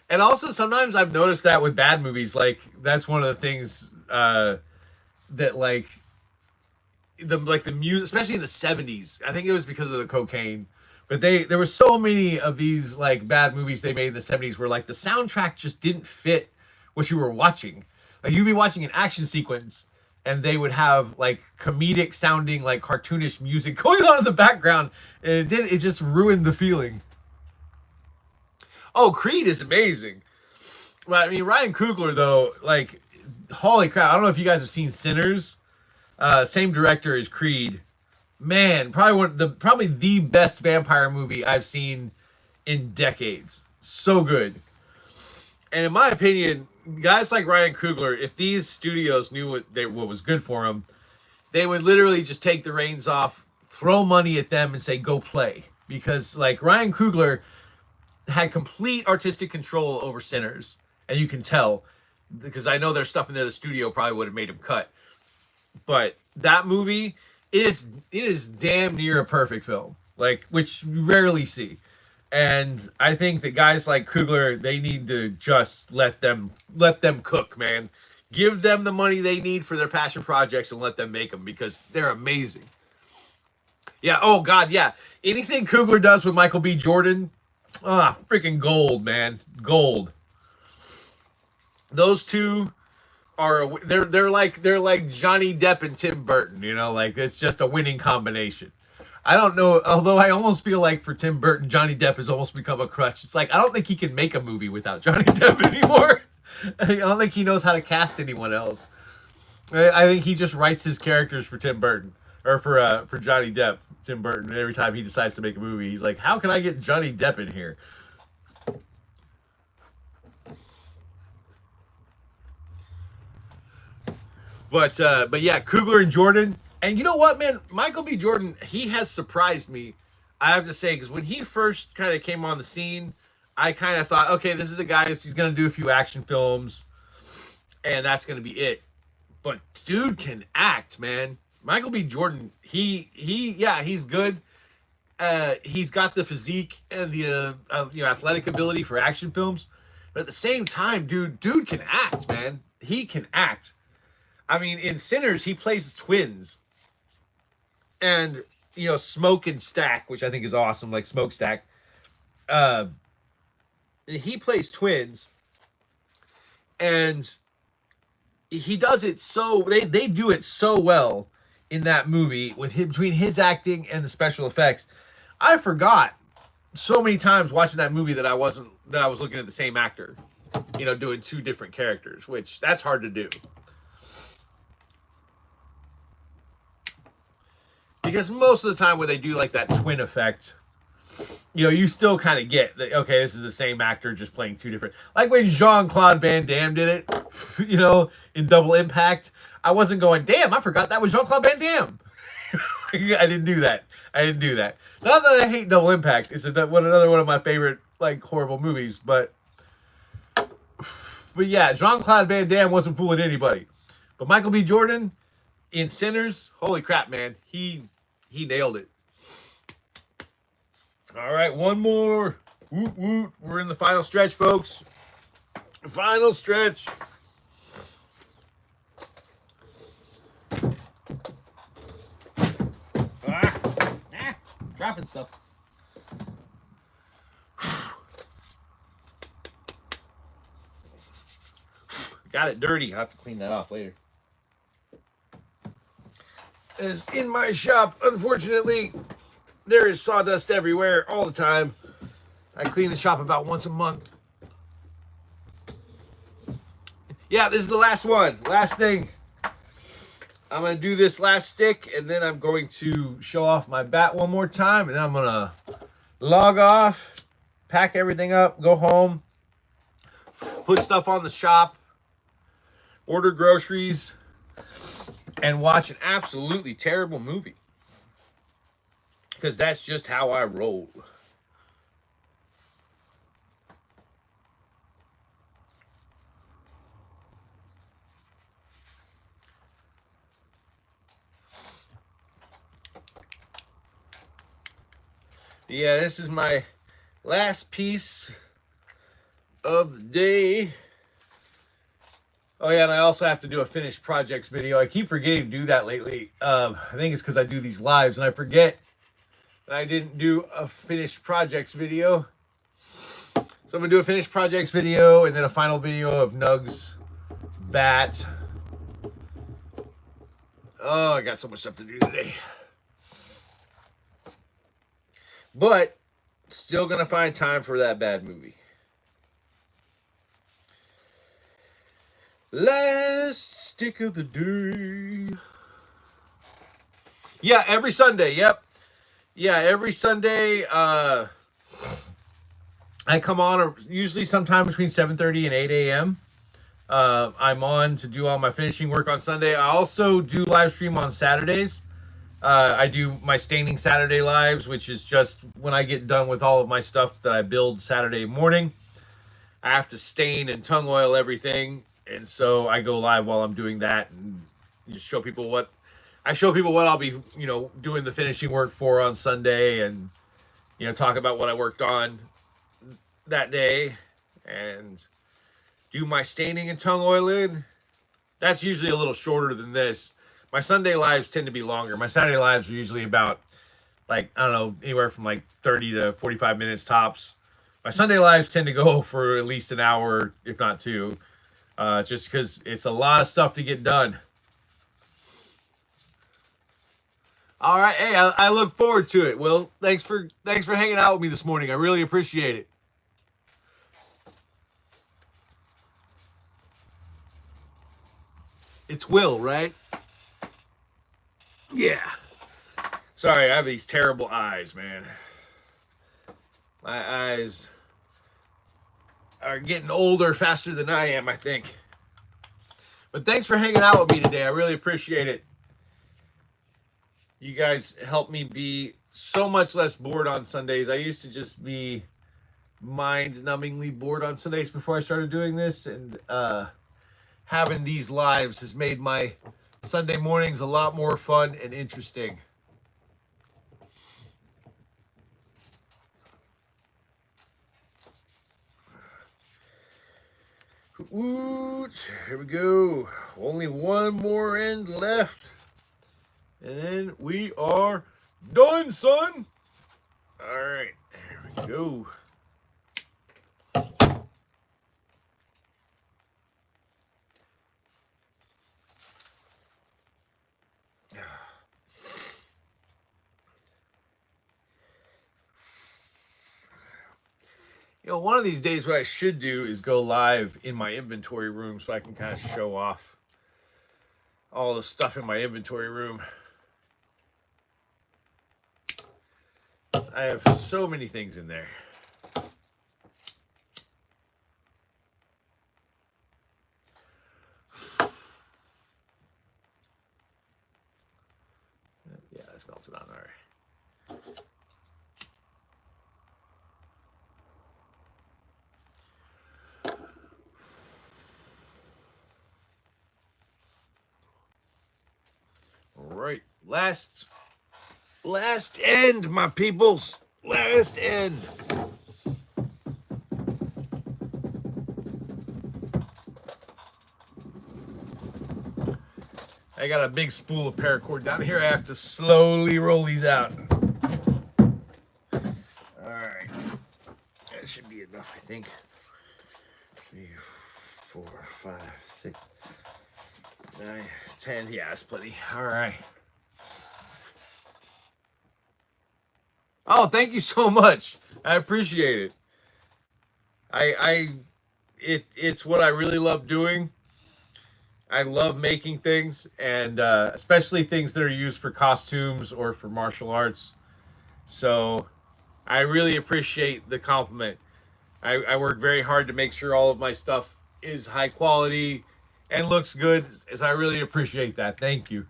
And also, sometimes I've noticed that with bad movies, like, that's one of the things that, like, the music, especially in the 70s, I think it was because of the cocaine, but there were so many of these, like, bad movies they made in the 70s where, like, the soundtrack just didn't fit what you were watching. Like, you'd be watching an action sequence and they would have, like, comedic sounding, like, cartoonish music going on in the background, and it just ruined the feeling. Oh, Creed is amazing. But I mean, Ryan Coogler, though, like, holy crap, I don't know if you guys have seen Sinners. Same director as Creed. Man, probably the best vampire movie I've seen in decades. So good. And in my opinion, guys like Ryan Coogler, if these studios knew what was good for them, they would literally just take the reins off, throw money at them, and say, go play. Because, like, Ryan Coogler, had complete artistic control over Sinners, and you can tell because I know there's stuff in there the studio probably would have made him cut. But that movie is damn near a perfect film, like, which you rarely see. And I think that guys like Coogler, they need to just let them cook, man. Give them the money they need for their passion projects and let them make them because they're amazing. Yeah. Oh God. Yeah. Anything Coogler does with Michael B. Jordan, freaking gold, man. Gold. Those two are they're like Johnny Depp and Tim Burton. You know, like it's just a winning combination. I don't know. Although I almost feel like for Tim Burton, Johnny Depp has almost become a crutch. It's like I don't think he can make a movie without Johnny Depp anymore. I don't think he knows how to cast anyone else. I think he just writes his characters for Tim Burton or for Johnny Depp. Tim Burton. And every time he decides to make a movie, he's like, "How can I get Johnny Depp in here?" But yeah, Coogler and Jordan. And you know what, man? Michael B. Jordan, he has surprised me, I have to say, because when he first kind of came on the scene, I kind of thought, okay, this is a guy, he's going to do a few action films, and that's going to be it. But dude can act, man. Michael B. Jordan, he's good. He's got the physique and the athletic ability for action films. But at the same time, dude can act, man. He can act. I mean, in Sinners, he plays twins. And, Smoke and Stack, which I think is awesome, like Smokestack. He plays twins. And he does it so... They do it so well in that movie with him, between his acting and the special effects. I forgot so many times watching that movie that I was looking at the same actor, doing two different characters, which that's hard to do. Because most of the time when they do like that twin effect, you still kind of get that, okay, this is the same actor just playing two different... Like when Jean-Claude Van Damme did it, in Double Impact. I wasn't going, damn, I forgot that was Jean-Claude Van Damme. I didn't do that. Not that I hate Double Impact. It's another one of my favorite, like, horrible movies. But yeah, Jean-Claude Van Damme wasn't fooling anybody. But Michael B. Jordan in Sinners, holy crap, man. He nailed it. All right, one more. Woot, woot. We're in the final stretch, folks. Final stretch. Dropping stuff. Got it dirty. I have to clean that off later. As in my shop, unfortunately, there is sawdust everywhere all the time. I clean the shop about once a month. Yeah, this is the last one. Last thing. I'm going to do this last stick, and then I'm going to show off my bat one more time, and then I'm going to log off, pack everything up, go home, put stuff on the shop, order groceries, and watch an absolutely terrible movie. Because that's just how I roll. Yeah, this is my last piece of the day. Oh yeah, and I also have to do a finished projects video. I keep forgetting to do that lately. I think it's because I do these lives and I forget that I didn't do a finished projects video. So I'm gonna do a finished projects video and then a final video of Nug's bat. Oh, I got so much stuff to do today. But still gonna find time for that bad movie. Last stick of the day. Yeah, every Sunday. Yep. Yeah, every Sunday. I come on usually sometime between 7:30 and 8 a.m. I'm on to do all my finishing work on Sunday. I also do live stream on Saturdays. I do my staining Saturday lives, which is just when I get done with all of my stuff that I build Saturday morning. I have to stain and tongue oil everything, and so I go live while I'm doing that and just show people what I'll be, doing the finishing work for on Sunday, and talk about what I worked on that day, and do my staining and tongue oiling. That's usually a little shorter than this. My Sunday lives tend to be longer. My Saturday lives are usually about, like, I don't know, anywhere from like 30 to 45 minutes tops. My Sunday lives tend to go for at least an hour, if not two, just because it's a lot of stuff to get done. All right, hey, I look forward to it. Will, thanks for hanging out with me this morning. I really appreciate it. It's Will, right? Yeah. Sorry, I have these terrible eyes, man. My eyes are getting older faster than I am, I think. But thanks for hanging out with me today. I really appreciate it. You guys help me be so much less bored on Sundays. I used to just be mind-numbingly bored on Sundays before I started doing this, and having these lives has made my Sunday mornings a lot more fun and interesting. Ooh, here we go. Only one more end left. And then we are done, son. All right, here we go. One of these days what I should do is go live in my inventory room so I can kind of show off all the stuff in my inventory room. I have so many things in there. Yeah, that's melted on, all right. All right, last end, my peoples. Last end. I got a big spool of paracord down here. I have to slowly roll these out. All right, that should be enough, I think. 3, 4, 5, 6, 9, 10. Yeah, that's plenty. All right. Oh, thank you so much. I appreciate it. It's what I really love doing. I love making things, and especially things that are used for costumes or for martial arts. So I really appreciate the compliment. I work very hard to make sure all of my stuff is high quality and looks good. So I really appreciate that. Thank you.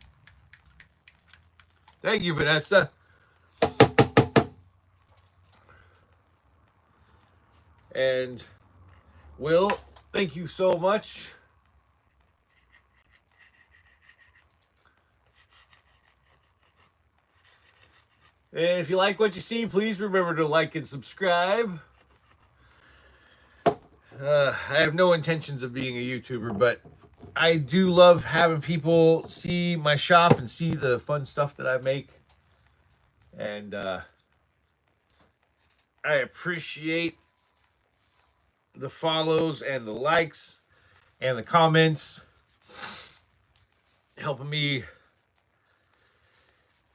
Thank you, Vanessa. And Will, thank you so much. And if you like what you see, please remember to like and subscribe. I have no intentions of being a YouTuber, but I do love having people see my shop and see the fun stuff that I make. And I appreciate the follows and the likes and the comments, helping me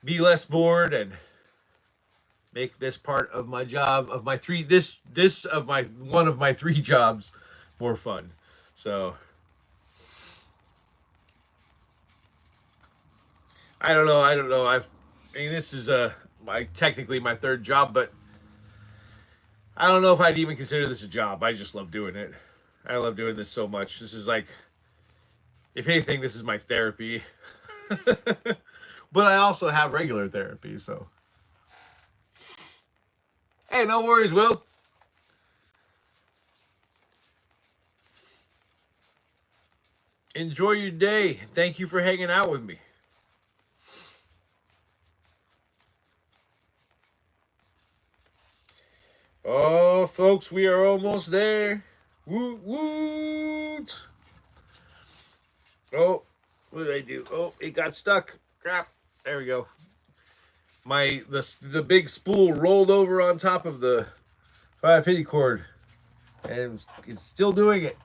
be less bored and make this part of my job, of my three, this of my one of my 3 jobs, more fun. So I don't know. I mean, this is technically my 3rd job, but I don't know if I'd even consider this a job. I just love doing it. I love doing this so much. This is like, if anything, this is my therapy. But I also have regular therapy, so. Hey, no worries, Will. Enjoy your day. Thank you for hanging out with me. Oh, folks, we are almost there. Woot woot. Oh, what did I do? Oh, it got stuck. Crap. There we go. The big spool rolled over on top of the 550 cord, and it's still doing it,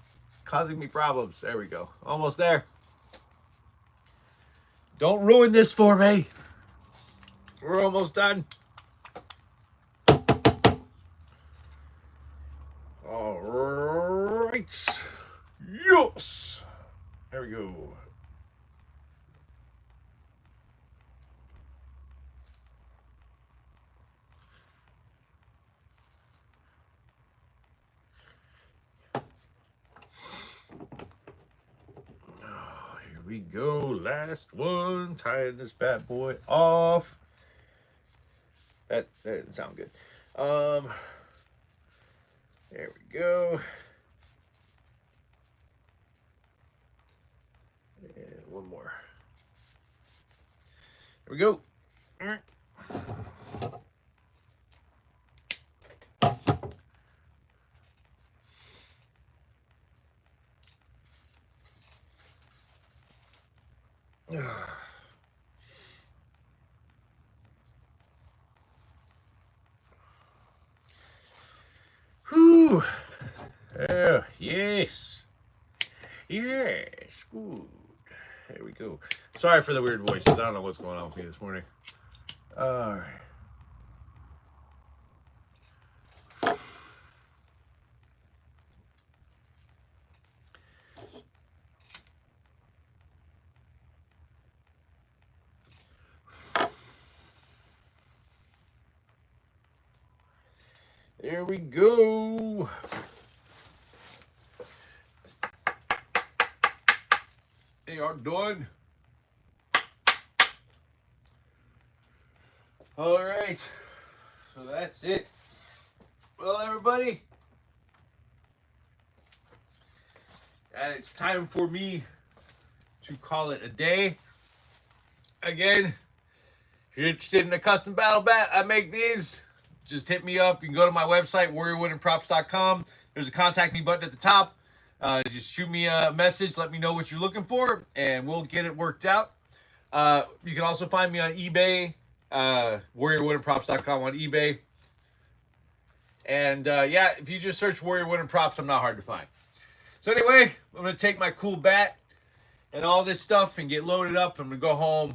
causing me problems. There we go. Almost there. Don't ruin this for me. We're almost done. All right. Yes. There we go. Here we go. Last one. Tying this bad boy off. That didn't sound good. There we go. And one more. There we go. Whew. Yes. Yes. Good. There we go. Sorry for the weird voices. I don't know what's going on with me this morning. All right. There we go. They are done. All right. So that's it. Well, everybody, and it's time for me to call it a day. Again, if you're interested in a custom battle bat, I make these. Just hit me up. You can go to my website, warriorwoodandprops.com. There's a contact me button at the top. Just shoot me a message. Let me know what you're looking for, and we'll get it worked out. You can also find me on eBay, warriorwoodandprops.com on eBay. And yeah, if you just search Warrior Wood and Props, I'm not hard to find. So anyway, I'm going to take my cool bat and all this stuff and get loaded up. I'm going to go home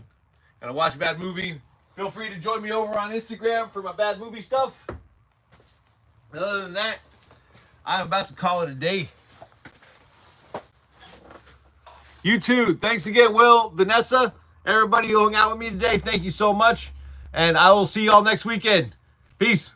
and watch a bad movie. Feel free to join me over on Instagram for my bad movie stuff. Other than that, I'm about to call it a day. You too. Thanks again, Will, Vanessa, everybody who hung out with me today. Thank you so much. And I will see you all next weekend. Peace.